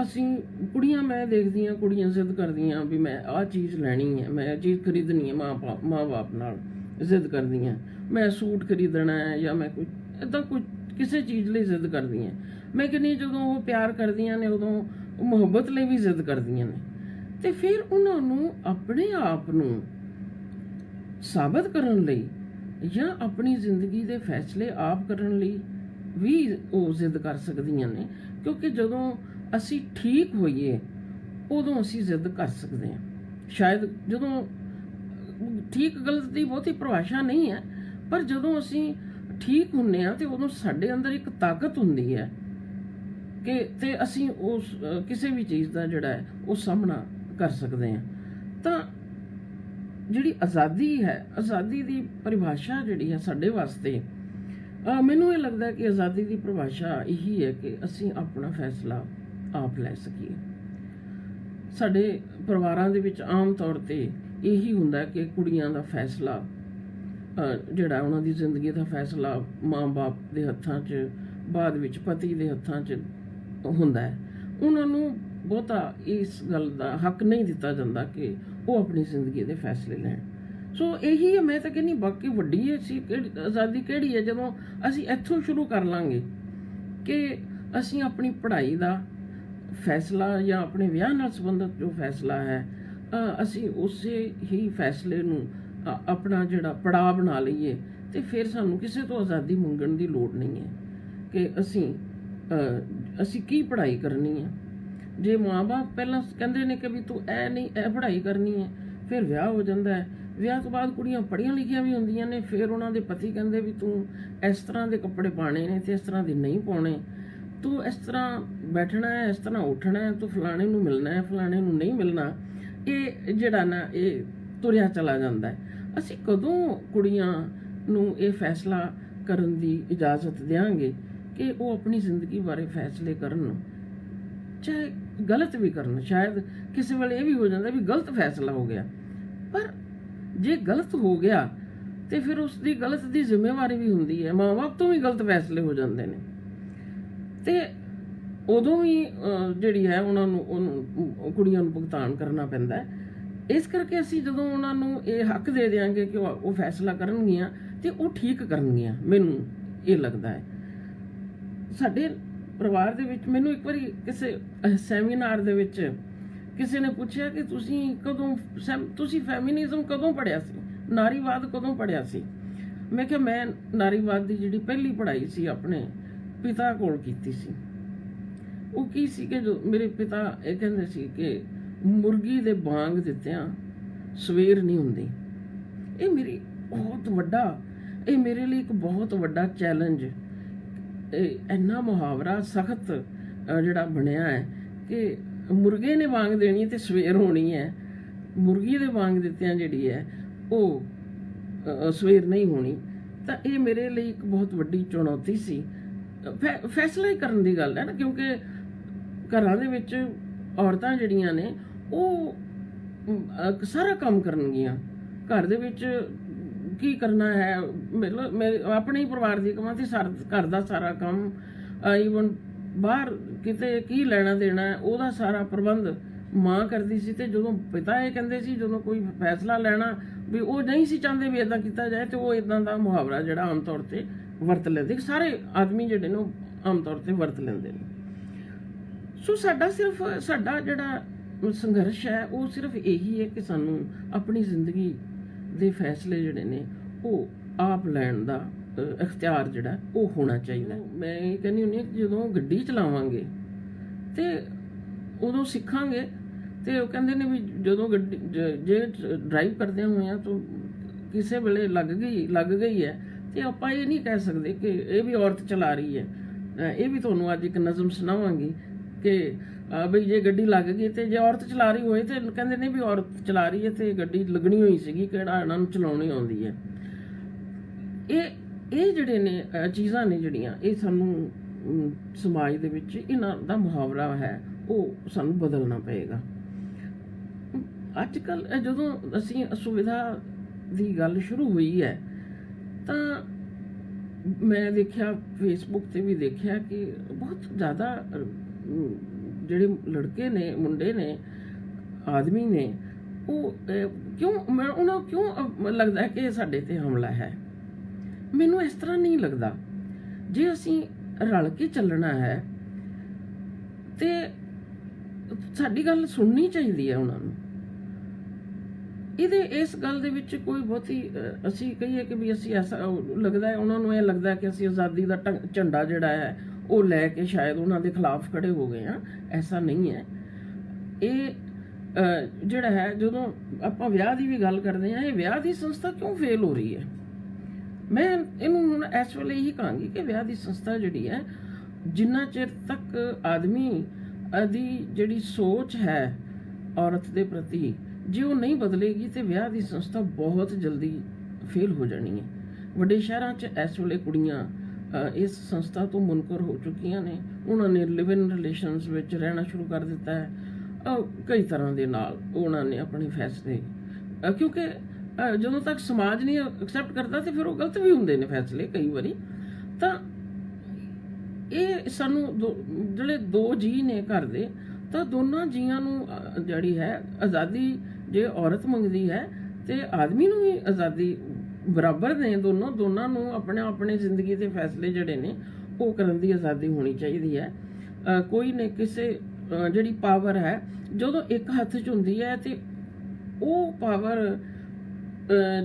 ਅਸੀਂ ਕੁੜੀਆਂ, ਮੈਂ ਦੇਖਦੀ ਹਾਂ ਕੁੜੀਆਂ ਜ਼ਿੱਦ ਕਰਦੀਆਂ ਵੀ ਮੈਂ ਆਹ ਚੀਜ਼ ਲੈਣੀ ਹੈ, ਮੈਂ ਇਹ ਚੀਜ਼ ਖਰੀਦਣੀ ਹੈ, ਮਾਂ ਬਾਪ ਨਾਲ ਜ਼ਿੱਦ ਕਰਦੀਆਂ, ਮੈਂ ਸੂਟ ਖਰੀਦਣਾ ਹੈ ਜਾਂ ਮੈਂ ਕੋਈ ਇੱਦਾਂ ਕੋਈ ਕਿਸੇ ਚੀਜ਼ ਲਈ ਜ਼ਿੱਦ ਕਰਦੀਆਂ। ਮੈਂ ਕਹਿੰਦੀ ਜਦੋਂ ਉਹ ਪਿਆਰ ਕਰਦੀਆਂ ਨੇ ਉਦੋਂ ਉਹ ਮੁਹੱਬਤ ਲਈ ਵੀ ਜ਼ਿੱਦ ਕਰਦੀਆਂ ਨੇ, ਤੇ ਫਿਰ ਉਹਨਾਂ ਨੂੰ ਆਪਣੇ ਆਪ ਨੂੰ ਸਾਬਤ ਕਰਨ ਲਈ ਜਾਂ ਆਪਣੀ ਜ਼ਿੰਦਗੀ ਦੇ ਫੈਸਲੇ ਆਪ ਕਰਨ ਲਈ ਵੀ ਉਹ ਜ਼ਿੱਦ ਕਰ ਸਕਦੀਆਂ ਨੇ, ਕਿਉਂਕਿ ਜਦੋਂ ਅਸੀਂ ਠੀਕ ਹੋਈਏ ਉਦੋਂ ਅਸੀਂ ਜ਼ਿੱਦ ਕਰ ਸਕਦੇ ਹਾਂ। ਸ਼ਾਇਦ ਜਦੋਂ ਠੀਕ ਗਲਤ ਦੀ ਬਹੁਤੀ ਪਰਿਭਾਸ਼ਾ ਨਹੀਂ ਹੈ, ਪਰ ਜਦੋਂ ਅਸੀਂ ਠੀਕ ਹੁੰਨੇ ਆ ਤੇ ਉਦੋਂ ਸਾਡੇ ਅੰਦਰ ਇੱਕ ਤਾਕਤ ਹੁੰਦੀ ਹੈ ਕਿ ਤੇ ਅਸੀਂ ਉਸ ਕਿਸੇ ਵੀ ਚੀਜ਼ ਦਾ ਜਿਹੜਾ ਹੈ ਉਹ ਸਾਹਮਣਾ ਕਰ ਸਕਦੇ ਹਾਂ। ਤਾਂ ਜਿਹੜੀ ਆਜ਼ਾਦੀ ਹੈ, ਆਜ਼ਾਦੀ ਦੀ ਪਰਿਭਾਸ਼ਾ ਜਿਹੜੀ ਹੈ ਸਾਡੇ ਵਾਸਤੇ, ਮੈਨੂੰ ਇਹ ਲੱਗਦਾ ਕਿ ਆਜ਼ਾਦੀ ਦੀ ਪਰਿਭਾਸ਼ਾ ਇਹੀ ਹੈ ਕਿ ਅਸੀਂ ਆਪਣਾ ਫੈਸਲਾ ਆਪ ਲੈ ਸਕੀਏ। ਸਾਡੇ ਪਰਿਵਾਰਾਂ ਦੇ ਵਿੱਚ ਆਮ ਤੌਰ ਤੇ ਇਹੀ ਹੁੰਦਾ ਕਿ ਕੁੜੀਆਂ ਦਾ ਫੈਸਲਾ ਜਿਹੜਾ ਉਹਨਾਂ ਦੀ ਜ਼ਿੰਦਗੀ ਦਾ ਫੈਸਲਾ ਮਾਂ-ਬਾਪ ਦੇ ਹੱਥਾਂ 'ਚ, ਬਾਅਦ ਵਿੱਚ ਪਤੀ ਦੇ ਹੱਥਾਂ 'ਚ ਹੁੰਦਾ ਹੈ। ਉਹਨਾਂ ਨੂੰ ਬਹੁਤਾ ਇਸ ਗੱਲ ਦਾ ਹੱਕ ਨਹੀਂ ਦਿੱਤਾ ਜਾਂਦਾ ਕਿ ਉਹ ਆਪਣੀ ਜ਼ਿੰਦਗੀ ਦੇ ਫੈਸਲੇ ਲੈਣ। ਸੋ ਇਹੀ ਹੈ, ਮੈਂ ਤਾਂ ਕਹਿੰਦੀ ਬਾਕੀ ਵੱਡੀ ਆਜ਼ਾਦੀ ਕਿਹੜੀ ਹੈ ਜਦੋਂ ਅਸੀਂ ਇੱਥੋਂ ਸ਼ੁਰੂ ਕਰ ਲਾਂਗੇ ਕਿ ਅਸੀਂ ਆਪਣੀ ਪੜ੍ਹਾਈ ਦਾ ਫੈਸਲਾ ਜਾਂ ਆਪਣੇ ਵਿਆਹ ਨਾਲ ਸੰਬੰਧਿਤ ਜੋ ਫੈਸਲਾ ਹੈ, ਅਸੀਂ ਉਸੇ ਹੀ ਫੈਸਲੇ ਨੂੰ ਆਪਣਾ ਜਿਹੜਾ ਪੜਾਅ ਬਣਾ ਲਈਏ, ਤੇ ਫਿਰ ਸਾਨੂੰ ਕਿਸੇ ਤੋਂ ਆਜ਼ਾਦੀ ਮੰਗਣ ਦੀ ਲੋੜ ਨਹੀਂ ਹੈ ਕਿ ਅਸੀਂ ਕੀ ਪੜ੍ਹਾਈ ਕਰਨੀ ਹੈ। ਜੇ ਮਾਂ-ਬਾਪ ਪਹਿਲਾਂ ਕਹਿੰਦੇ ਨੇ ਕਿ ਵੀ ਤੂੰ ਇਹ ਨਹੀਂ ਇਹ ਪੜ੍ਹਾਈ ਕਰਨੀ ਹੈ, ਫਿਰ ਵਿਆਹ ਹੋ ਜਾਂਦਾ ਹੈ। ਵਿਆਹ ਤੋਂ ਬਾਅਦ ਕੁੜੀਆਂ ਪੜ੍ਹੀਆਂ ਲਿਖੀਆਂ ਵੀ ਹੁੰਦੀਆਂ ਨੇ, ਫਿਰ ਉਹਨਾਂ ਦੇ ਪਤੀ ਕਹਿੰਦੇ ਵੀ ਤੂੰ ਇਸ ਤਰ੍ਹਾਂ ਦੇ ਕੱਪੜੇ ਪਾਣੇ ਨੇ ਤੇ ਇਸ ਤਰ੍ਹਾਂ ਦੇ ਨਹੀਂ ਪਾਉਣੇ, ਤੂੰ ਇਸ ਤਰ੍ਹਾਂ ਬੈਠਣਾ ਹੈ, ਇਸ ਤਰ੍ਹਾਂ ਉੱਠਣਾ ਹੈ, ਤੂੰ ਫਲਾਣੇ ਨੂੰ ਮਿਲਣਾ ਹੈ, ਫਲਾਣੇ ਨੂੰ ਨਹੀਂ ਮਿਲਣਾ। ਇਹ ਜਿਹੜਾ ਨਾ ਇਹ ਤੁਰਿਆ ਚਲਾ ਜਾਂਦਾ ਹੈ। ਅਸੀਂ ਕਦੋਂ ਕੁੜੀਆਂ ਨੂੰ ਇਹ ਫੈਸਲਾ ਕਰਨ ਦੀ ਇਜਾਜ਼ਤ ਦਿਆਂਗੇ ਕਿ ਉਹ ਆਪਣੀ ਜ਼ਿੰਦਗੀ ਬਾਰੇ ਫੈਸਲੇ ਕਰਨ, ਚਾਹੇ ਗਲਤ ਵੀ ਕਰਨ। ਸ਼ਾਇਦ ਕਿਸੇ ਵੇਲੇ ਇਹ ਵੀ ਹੋ ਜਾਂਦਾ ਵੀ ਗਲਤ ਫੈਸਲਾ ਹੋ ਗਿਆ, ਪਰ ਜੇ ਗਲਤ ਹੋ ਗਿਆ ਤੇ ਫਿਰ ਉਸ ਦੀ ਗਲਤ ਦੀ ਜ਼ਿੰਮੇਵਾਰੀ ਵੀ ਹੁੰਦੀ ਹੈ। ਮਾਂ-ਬਾਪ ਤੋਂ ਵੀ ਗਲਤ ਫੈਸਲੇ ਹੋ ਜਾਂਦੇ ਨੇ, ਤੇ ਉਦੋਂ ਵੀ ਜਿਹੜੀ ਹੈ ਉਹਨੂੰ ਕੁੜੀਆਂ ਨੂੰ ਭੁਗਤਾਨ ਕਰਨਾ ਪੈਂਦਾ ਹੈ। ਇਸ ਕਰਕੇ ਅਸੀਂ ਜਦੋਂ ਉਹਨਾਂ ਨੂੰ ਇਹ ਹੱਕ ਦੇ ਦਿਆਂਗੇ ਕਿ ਉਹ ਫੈਸਲਾ ਕਰਨਗੀਆਂ ਤੇ ਉਹ ਠੀਕ ਕਰਨਗੀਆਂ, ਮੈਨੂੰ ਇਹ ਲੱਗਦਾ ਹੈ। ਸਾਡੇ ਪਰਿਵਾਰ ਦੇ ਵਿੱਚ ਮੈਨੂੰ ਇੱਕ ਵਾਰੀ ਕਿਸੇ ਸੈਮੀਨਾਰ ਦੇ ਵਿੱਚ ਕਿਸੇ ਨੇ ਪੁੱਛਿਆ ਕਿ ਤੁਸੀਂ ਫੈਮਿਨਿਜ਼ਮ ਕਦੋਂ ਪੜ੍ਹਿਆ ਸੀ, ਨਾਰੀਵਾਦ ਕਦੋਂ ਪੜ੍ਹਿਆ ਸੀ। ਮੈਂ ਕਿਹਾ ਮੈਂ ਨਾਰੀਵਾਦ ਦੀ ਜਿਹੜੀ ਪਹਿਲੀ ਪੜ੍ਹਾਈ ਸੀ ਆਪਣੇ ਪਿਤਾ ਕੋਲ ਕੀਤੀ ਸੀ। ਉਹ ਕੀ ਸੀ ਕਿ ਜੋ ਮੇਰੇ ਪਿਤਾ ਇਹ ਕਹਿੰਦੇ ਸੀ ਕਿ ਮੁਰਗੀ ਦੇ ਬਾਂਗ ਦਿੱਤਿਆਂ ਸਵੇਰ ਨਹੀਂ ਹੁੰਦੀ। ਇਹ ਮੇਰੇ ਲਈ ਇੱਕ ਬਹੁਤ ਵੱਡਾ ਚੈਲੰਜ, ਇੰਨਾ ਮੁਹਾਵਰਾ ਸਖਤ ਜਿਹੜਾ ਬਣਿਆ ਹੈ ਕਿ ਮੁਰਗੇ ਨੇ ਵਾਂਗ ਦੇਣੀ ਤੇ ਸਵੇਰ ਹੋਣੀ ਹੈ, ਮੁਰਗੀ ਦੇ ਵਾਂਗ ਦਿੱਤਿਆਂ ਜਿਹੜੀ ਹੈ ਉਹ ਸਵੇਰ ਨਹੀਂ ਹੋਣੀ। ਤਾਂ ਇਹ ਮੇਰੇ ਲਈ ਇੱਕ ਬਹੁਤ ਵੱਡੀ ਚੁਣੌਤੀ ਸੀ। ਫੈਸਲਾ ਹੀ ਕਰਨ ਦੀ ਗੱਲ ਹੈ ਨਾ, ਕਿਉਂਕਿ ਘਰਾਂ ਦੇ ਵਿੱਚ ਔਰਤਾਂ ਜਿਹੜੀਆਂ ਨੇ ਉਹ ਸਾਰਾ ਕੰਮ ਕਰਨਗੀਆਂ। ਘਰ ਦੇ ਵਿੱਚ ਕੀ ਕਰਨਾ ਹੈ, ਮੇਰੇ ਆਪਣੇ ਹੀ ਪਰਿਵਾਰ ਦੀ ਕਮਾਂ ਤੇ ਘਰ ਦਾ ਸਾਰਾ ਕੰਮ, ਈਵਨ ਬਾਹਰ ਕਿਤੇ ਕੀ ਲੈਣਾ ਦੇਣਾ ਉਹਦਾ ਸਾਰਾ ਪ੍ਰਬੰਧ ਮਾਂ ਕਰਦੀ ਸੀ। ਤੇ ਜਦੋਂ ਪਿਤਾ ਇਹ ਕਹਿੰਦੇ ਸੀ, ਜਦੋਂ ਕੋਈ ਫੈਸਲਾ ਲੈਣਾ ਵੀ ਉਹ ਨਹੀਂ ਸੀ ਚਾਹੁੰਦੇ ਵੀ ਇਦਾਂ ਕੀਤਾ ਜਾਏ, ਤੇ ਉਹ ਇਦਾਂ ਦਾ ਮੁਹਾਵਰਾ ਜਿਹੜਾ ਆਮ ਤੌਰ ਤੇ ਵਰਤ ਲੈਂਦੇ, ਸਾਰੇ ਆਦਮੀ ਜਿਹੜੇ ਨੇ ਉਹ ਆਮ ਤੌਰ ਤੇ ਵਰਤ ਲੈਂਦੇ ਨੇ। ਸੋ ਸਾਡਾ ਜਿਹੜਾ ਸੰਘਰਸ਼ ਹੈ ਉਹ ਸਿਰਫ ਇਹੀ ਹੈ ਕਿ ਸਾਨੂੰ ਆਪਣੀ ਜ਼ਿੰਦਗੀ ਦੇ ਫੈਸਲੇ ਜਿਹੜੇ ਨੇ ਉਹ ਆਪ ਲੈਣ ਦਾ ਇਖਤਿਆਰ ਜਿਹੜਾ ਉਹ ਹੋਣਾ ਚਾਹੀਦਾ। ਮੈਂ ਇਹ ਕਹਿੰਦੀ ਹੁੰਦੀ ਹਾਂ ਕਿ ਜਦੋਂ ਗੱਡੀ ਚਲਾਵਾਂਗੇ ਤੇ ਉਦੋਂ ਸਿੱਖਾਂਗੇ, ਤੇ ਉਹ ਕਹਿੰਦੇ ਨੇ ਵੀ ਜਦੋਂ ਗੱਡੀ ਜੇ ਡਰਾਈਵ ਕਰਦੇ ਹੋਏ ਆ ਤਾਂ ਕਿਸੇ ਵੇਲੇ ਲੱਗ ਗਈ ਹੈ ਤੇ ਆਪਾਂ ਇਹ ਨਹੀਂ ਕਹਿ ਸਕਦੇ ਕਿ ਇਹ ਵੀ ਔਰਤ ਚਲਾ ਰਹੀ ਹੈ। ਇਹ ਵੀ ਤੁਹਾਨੂੰ ਅੱਜ ਇੱਕ ਨਜ਼ਮ ਸੁਣਾਵਾਂਗੀ ਕਿ ਬਈ ਜੇ ਗੱਡੀ ਲੱਗ ਗਈ ਤੇ ਜੇ ਔਰਤ ਚਲਾ ਰਹੀ ਹੋਏ ਤੇ ਕਹਿੰਦੇ ਨੇ ਵੀ ਔਰਤ ਚਲਾ ਰਹੀ ਹੈ ਤੇ ਗੱਡੀ ਲੱਗਣੀ ਹੋਈ ਸੀਗੀ, ਕਿਹੜਾ ਇਹਨਾਂ ਨੂੰ ਚਲਾਉਣੀ ਆਉਂਦੀ ਹੈ। ਇਹ ਜਿਹੜੇ ਨੇ ਚੀਜ਼ਾਂ ਨੇ ਜਿਹੜੀਆਂ ਇਹ ਸਾਨੂੰ ਸਮਾਜ ਦੇ ਵਿੱਚ ਇਹਨਾਂ ਦਾ ਮੁਹਾਵਰਾ ਹੈ ਉਹ ਸਾਨੂੰ ਬਦਲਣਾ ਪਏਗਾ। ਅੱਜ ਕੱਲ੍ਹ ਜਦੋਂ ਅਸੀਂ ਅਸੁਵਿਧਾ ਦੀ ਗੱਲ ਸ਼ੁਰੂ ਹੋਈ ਹੈ ਤਾਂ ਮੈਂ ਦੇਖਿਆ ਫੇਸਬੁੱਕ ਤੇ ਵੀ ਦੇਖਿਆ ਕਿ ਬਹੁਤ ਜ਼ਿਆਦਾ ਜਿਹੜੇ ਲੜਕੇ ਨੇ, ਮੁੰਡੇ ਨੇ, ਆਦਮੀ ਨੇ, ਉਹ ਉਹਨਾਂ ਕਿਉਂ ਲੱਗਦਾ ਹੈ ਕਿ ਸਾਡੇ ਤੇ ਹਮਲਾ ਹੈ। ਮੈਨੂੰ ਇਸ ਤਰ੍ਹਾਂ ਨਹੀਂ ਲੱਗਦਾ। ਜੇ ਅਸੀਂ ਰਲ ਕੇ ਚੱਲਣਾ ਹੈ ਤੇ ਸਾਡੀ ਗੱਲ ਸੁਣਨੀ ਚਾਹੀਦੀ ਹੈ ਉਹਨਾਂ ਨੂੰ। ਇਸ ਗੱਲ ਦੇ ਵਿੱਚ ਕੋਈ ਬਹੁਤੀ ਅਸੀਂ ਕਹੀਏ ਕਿ ਵੀ ਅਸੀਂ ਐਸਾ ਲੱਗਦਾ ਹੈ, ਉਹਨਾਂ ਨੂੰ ਇਹ ਲੱਗਦਾ ਕਿ ਅਸੀਂ ਆਜ਼ਾਦੀ ਦਾ ਝੰਡਾ ਜਿਹੜਾ ਹੈ ਉਹ ਲੈ ਕੇ ਸ਼ਾਇਦ ਉਹਨਾਂ ਦੇ ਖਿਲਾਫ ਖੜੇ ਹੋ ਗਏ ਹਾਂ। ਐਸਾ ਨਹੀਂ ਹੈ। ਇਹ ਜਿਹੜਾ ਹੈ, ਜਦੋਂ ਆਪਾਂ ਵਿਆਹ ਦੀ ਵੀ ਗੱਲ ਕਰਦੇ ਹਾਂ, ਇਹ ਵਿਆਹ ਦੀ ਸੰਸਥਾ ਕਿਉਂ ਫੇਲ ਹੋ ਰਹੀ ਹੈ? ਮੈਂ ਇਹਨੂੰ ਹੁਣ ਇਸ ਵੇਲੇ ਇਹੀ ਕਹਾਂਗੀ ਕਿ ਵਿਆਹ ਦੀ ਸੰਸਥਾ ਜਿਹੜੀ ਹੈ, ਜਿੰਨਾ ਚਿਰ ਤੱਕ ਆਦਮੀ ਦੀ ਜਿਹੜੀ ਸੋਚ ਹੈ ਔਰਤ ਦੇ ਪ੍ਰਤੀ ਜੇ ਉਹ ਨਹੀਂ ਬਦਲੇਗੀ ਤੇ ਵਿਆਹ ਦੀ ਸੰਸਥਾ ਬਹੁਤ ਜਲਦੀ ਫੇਲ ਹੋ ਜਾਣੀ ਹੈ। ਵੱਡੇ ਸ਼ਹਿਰਾਂ 'ਚ ਇਸ ਵੇਲੇ ਕੁੜੀਆਂ ਇਸ ਸੰਸਥਾ ਤੋਂ ਮੁਨਕਰ ਹੋ ਚੁੱਕੀਆਂ ਨੇ। ਉਹਨਾਂ ਨੇ ਲਿਵ ਇਨ ਰਿਲੇਸ਼ਨਸ ਵਿੱਚ ਰਹਿਣਾ ਸ਼ੁਰੂ ਕਰ ਦਿੱਤਾ ਹੈ। ਕਈ ਤਰ੍ਹਾਂ ਦੇ ਨਾਲ ਉਹਨਾਂ ਨੇ ਆਪਣੇ ਫੈਸਲੇ, ਕਿਉਂਕਿ ਜਦੋਂ ਤੱਕ ਸਮਾਜ ਨਹੀਂ ਐਕਸੈਪਟ ਕਰਦਾ ਤੇ ਫਿਰ ਉਹ ਗਲਤ ਵੀ ਹੁੰਦੇ ਨੇ ਫੈਸਲੇ ਕਈ ਵਾਰੀ। ਤਾਂ ਇਹ ਸਾਨੂੰ ਜਿਹੜੇ ਦੋ ਜੀ ਨੇ ਘਰ ਦੇ, ਤਾਂ ਦੋਨਾਂ ਜੀਆਂ ਨੂੰ ਜਿਹੜੀ ਹੈ ਆਜ਼ਾਦੀ ਜੇ ਔਰਤ ਮੰਗਦੀ ਹੈ ਤੇ ਆਦਮੀ ਨੂੰ ਵੀ ਆਜ਼ਾਦੀ ਬਰਾਬਰ ਨੇ। ਦੋਨਾਂ ਨੂੰ ਆਪਣੇ ਜ਼ਿੰਦਗੀ ਦੇ ਫੈਸਲੇ ਜਿਹੜੇ ਨੇ ਉਹ ਕਰਨ ਦੀ ਆਜ਼ਾਦੀ ਹੋਣੀ ਚਾਹੀਦੀ ਹੈ। ਕੋਈ ਨੇ ਕਿਸੇ ਜਿਹੜੀ ਪਾਵਰ ਹੈ ਜਦੋਂ ਇੱਕ ਹੱਥ 'ਚ ਹੁੰਦੀ ਹੈ ਤੇ ਉਹ ਪਾਵਰ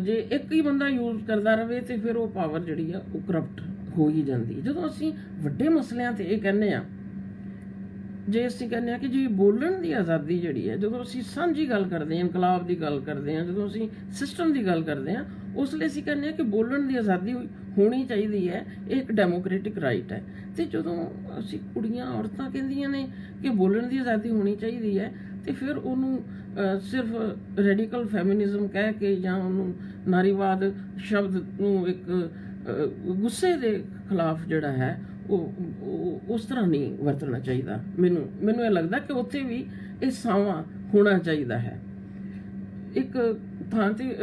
ਜੇ ਇੱਕ ਹੀ ਬੰਦਾ ਯੂਜ਼ ਕਰਦਾ ਰਹੇ ਤੇ ਫਿਰ ਉਹ ਪਾਵਰ ਜਿਹੜੀ ਆ ਉਹ ਕਰਪਟ ਹੋ ਹੀ ਜਾਂਦੀ। ਜਦੋਂ ਅਸੀਂ ਵੱਡੇ ਮਸਲਿਆਂ ਤੇ ਇਹ ਕਹਿੰਦੇ ਆ, ਜੇ ਅਸੀਂ ਕਹਿੰਦੇ ਆ ਕਿ ਜੀ ਬੋਲਣ ਦੀ ਆਜ਼ਾਦੀ ਜਿਹੜੀ ਹੈ, ਜਦੋਂ ਅਸੀਂ ਸਾਂਝੀ ਗੱਲ ਕਰਦੇ ਹਾਂ, ਇਨਕਲਾਬ ਦੀ ਗੱਲ ਕਰਦੇ ਹਾਂ, ਜਦੋਂ ਅਸੀਂ ਸਿਸਟਮ ਦੀ ਗੱਲ ਕਰਦੇ ਹਾਂ, ਉਸ ਲਈ ਅਸੀਂ ਕਹਿੰਦੇ ਆ ਕਿ ਬੋਲਣ ਦੀ ਆਜ਼ਾਦੀ ਹੋਣੀ ਚਾਹੀਦੀ ਹੈ। ਇਹ ਇੱਕ ਡੈਮੋਕ੍ਰੈਟਿਕ ਰਾਈਟ ਹੈ। ਤੇ ਜਦੋਂ ਅਸੀਂ ਕੁੜੀਆਂ, ਔਰਤਾਂ ਕਹਿੰਦੀਆਂ ਨੇ ਕਿ ਬੋਲਣ ਦੀ ਆਜ਼ਾਦੀ ਹੋਣੀ ਚਾਹੀਦੀ ਹੈ ਤੇ ਫਿਰ ਉਹਨੂੰ ਸਿਰਫ ਰੈਡੀਕਲ ਫੈਮਿਨਿਜ਼ਮ ਕਹਿ ਕੇ ਜਾਂ ਉਹਨੂੰ ਨਾਰੀਵਾਦ ਸ਼ਬਦ ਨੂੰ ਇੱਕ ਗੁੱਸੇ ਦੇ ਖਿਲਾਫ ਜਿਹੜਾ ਹੈ ਉਹ ਉਸ ਤਰ੍ਹਾਂ ਨਹੀਂ ਵਰਤਣਾ ਚਾਹੀਦਾ। ਮੈਨੂੰ ਇਹ ਲੱਗਦਾ ਕਿ ਉੱਥੇ ਵੀ ਇਹ ਸਾਵਾਂ ਹੋਣਾ ਚਾਹੀਦਾ ਹੈ। ਇੱਕ ਥਾਂ ਤੇ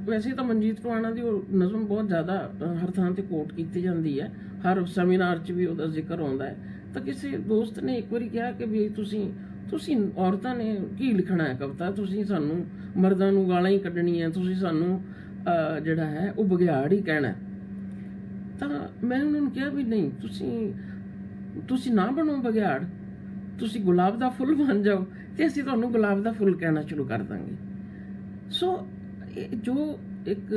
ਵੈਸੇ ਤਾਂ ਮਨਜੀਤ ਟਵਾਣਾ ਦੀ ਉਹ ਨਜ਼ਮ ਬਹੁਤ ਜ਼ਿਆਦਾ ਹਰ ਥਾਂ ਤੇ ਕੋਟ ਕੀਤੀ ਜਾਂਦੀ ਹੈ, ਹਰ ਸੈਮੀਨਾਰ 'ਚ ਵੀ ਉਹਦਾ ਜ਼ਿਕਰ ਆਉਂਦਾ ਹੈ। ਤਾਂ ਕਿਸੇ ਦੋਸਤ ਨੇ ਇੱਕ ਵਾਰੀ ਕਿਹਾ ਕਿ ਵੀ ਤੁਸੀਂ ਔਰਤਾਂ ਨੇ ਕੀ ਲਿਖਣਾ ਹੈ ਕਵਿਤਾ, ਤੁਸੀਂ ਸਾਨੂੰ ਮਰਦਾਂ ਨੂੰ ਗਾਲਾਂ ਹੀ ਕੱਢਣੀਆਂ, ਤੁਸੀਂ ਸਾਨੂੰ ਜਿਹੜਾ ਹੈ ਉਹ ਬਘਿਆੜ ਹੀ ਕਹਿਣਾ। ਤਾਂ ਮੈਂ ਉਹਨਾਂ ਨੂੰ ਕਿਹਾ ਵੀ ਨਹੀਂ, ਤੁਸੀਂ ਨਾ ਬਣੋ ਬਘਿਆੜ, ਤੁਸੀਂ ਗੁਲਾਬ ਦਾ ਫੁੱਲ ਬਣ ਜਾਓ ਤੇ ਅਸੀਂ ਤੁਹਾਨੂੰ ਗੁਲਾਬ ਦਾ ਫੁੱਲ ਕਹਿਣਾ ਸ਼ੁਰੂ ਕਰ ਦਾਂਗੇ। ਸੋ ਇਹ ਜੋ ਇੱਕ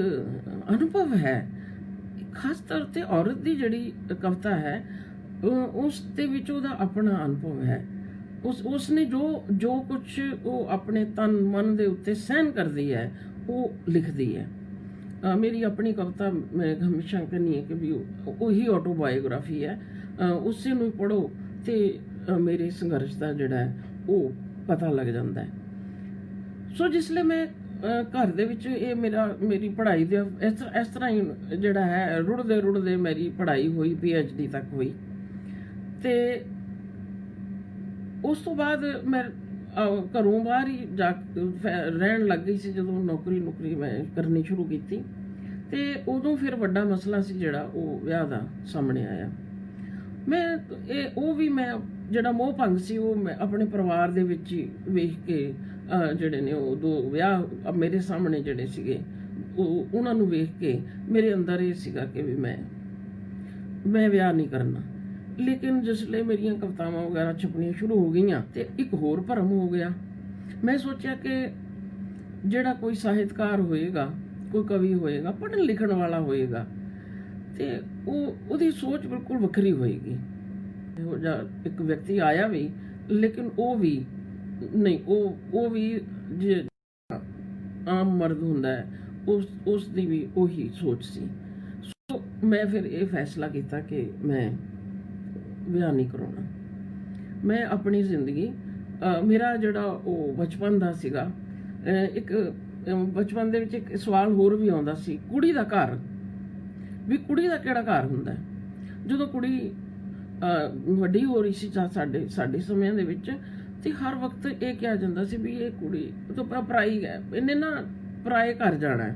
ਅਨੁਭਵ ਹੈ, ਖਾਸ ਤੌਰ ਤੇ ਔਰਤ ਦੀ ਜਿਹੜੀ ਕਵਿਤਾ ਹੈ ਉਸ ਦੇ ਵਿੱਚ ਉਹਦਾ ਆਪਣਾ ਅਨੁਭਵ ਹੈ। ਉਸਨੇ ਜੋ ਕੁਛ ਉਹ ਆਪਣੇ ਤਨ ਮਨ ਦੇ ਉੱਤੇ ਸਹਿਨ ਕਰਦੀ ਹੈ ਉਹ ਲਿਖਦੀ ਹੈ। ਮੇਰੀ ਆਪਣੀ ਕਵਿਤਾ ਮੈਂ ਹਮੇਸ਼ਾ ਕਹਿੰਦੀ ਹਾਂ ਕਿ ਵੀ ਉਹੀ ਆਟੋਬਾਇਓਗ੍ਰਾਫੀ ਹੈ, ਉਸੇ ਨੂੰ ਪੜ੍ਹੋ ਤੇ ਮੇਰੇ ਸੰਘਰਸ਼ ਦਾ ਜਿਹੜਾ ਹੈ ਉਹ ਪਤਾ ਲੱਗ ਜਾਂਦਾ ਹੈ। ਸੋ ਜਿਸਲੇ ਮੈਂ ਘਰ ਦੇ ਵਿੱਚ ਇਹ ਮੇਰੀ ਪੜ੍ਹਾਈ ਦੇ ਇਸ ਤਰ੍ਹਾਂ ਹੀ ਜਿਹੜਾ ਹੈ ਰੁੜਦੇ ਮੇਰੀ ਪੜ੍ਹਾਈ ਹੋਈ, PhD ਤੱਕ ਹੋਈ। ਤੇ ਉਸ ਤੋਂ ਬਾਅਦ ਮੈਂ ਘਰੋਂ ਬਾਹਰ ਹੀ ਜਾ ਰਹਿਣ ਲੱਗ ਗਈ ਸੀ। ਜਦੋਂ ਨੌਕਰੀ ਮੈਂ ਕਰਨੀ ਸ਼ੁਰੂ ਕੀਤੀ ਤੇ ਉਦੋਂ ਫਿਰ ਵੱਡਾ ਮਸਲਾ ਸੀ ਜਿਹੜਾ ਉਹ ਵਿਆਹ ਦਾ ਸਾਹਮਣੇ ਆਇਆ। ਮੈਂ ਜਿਹੜਾ ਮੋਹ ਭੰਗ ਸੀ ਉਹ ਮੈਂ ਆਪਣੇ ਪਰਿਵਾਰ ਦੇ ਵਿੱਚ ਹੀ ਵੇਖ ਕੇ ਜਿਹੜੇ ਨੇ ਉਹ ਦੋ ਵਿਆਹ ਮੇਰੇ ਸਾਹਮਣੇ ਜਿਹੜੇ ਸੀਗੇ ਉਹਨਾਂ ਨੂੰ ਵੇਖ ਕੇ ਮੇਰੇ ਅੰਦਰ ਇਹ ਸੀਗਾ ਕਿ ਵੀ ਮੈਂ ਵਿਆਹ ਨਹੀਂ ਕਰਨਾ। ਲੇਕਿਨ ਜਿਸਲੇ ਮੇਰੀਆਂ ਕਵਿਤਾਵਾਂ ਵਗੈਰਾ ਛਪਣੀਆਂ ਸ਼ੁਰੂ ਹੋ ਗਈਆਂ ਤੇ ਇੱਕ ਹੋਰ ਭਰਮ ਹੋ ਗਿਆ ਮੈਂ ਸੋਚਿਆ ਕਿ ਜਿਹੜਾ ਕੋਈ ਸਾਹਿਤਕਾਰ ਹੋਏਗਾ, ਕੋਈ ਕਵੀ ਹੋਏਗਾ, ਪੜ੍ਹਨ ਲਿਖਣ ਵਾਲਾ ਹੋਏਗਾ, ਤੇ ਉਹਦੀ ਸੋਚ ਬਿਲਕੁਲ ਵੱਖਰੀ ਹੋਏਗੀ। ਇਹੋ ਜਿਹਾ ਇੱਕ ਵਿਅਕਤੀ ਆਇਆ ਵੀ, ਲੇਕਿਨ ਉਹ ਵੀ ਨਹੀਂ, ਉਹ ਵੀ ਜੇ ਆਮ ਮਰਦ ਹੁੰਦਾ ਹੈ, ਉਸ ਦੀ ਵੀ ਉਹੀ ਸੋਚ ਸੀ। ਸੋ ਮੈਂ ਫਿਰ ਇਹ ਫੈਸਲਾ ਕੀਤਾ ਕਿ ਮੈਂ ਵਿਆਹ ਨਹੀਂ ਕਰਾਉਣਾ। ਮੈਂ ਆਪਣੀ ਜ਼ਿੰਦਗੀ, ਮੇਰਾ ਜਿਹੜਾ ਉਹ ਬਚਪਨ ਦਾ ਸੀਗਾ, ਇੱਕ ਬਚਪਨ ਦੇ ਵਿੱਚ ਇੱਕ ਸਵਾਲ ਹੋਰ ਵੀ ਆਉਂਦਾ ਸੀ, ਕੁੜੀ ਦਾ ਘਰ, ਵੀ ਕੁੜੀ ਦਾ ਕਿਹੜਾ ਘਰ ਹੁੰਦਾ। ਜਦੋਂ ਕੁੜੀ ਵੱਡੀ ਹੋ ਰਹੀ ਸੀ ਸਾਡੇ ਸਮਿਆਂ ਦੇ ਵਿੱਚ, ਤੇ ਹਰ ਵਕਤ ਇਹ ਕਿਹਾ ਜਾਂਦਾ ਸੀ ਵੀ ਇਹ ਕੁੜੀ ਤਾਂ ਪਰਾਈ ਹੈ, ਇਹਨੇ ਨਾ ਪਰਾਏ ਘਰ ਜਾਣਾ ਹੈ,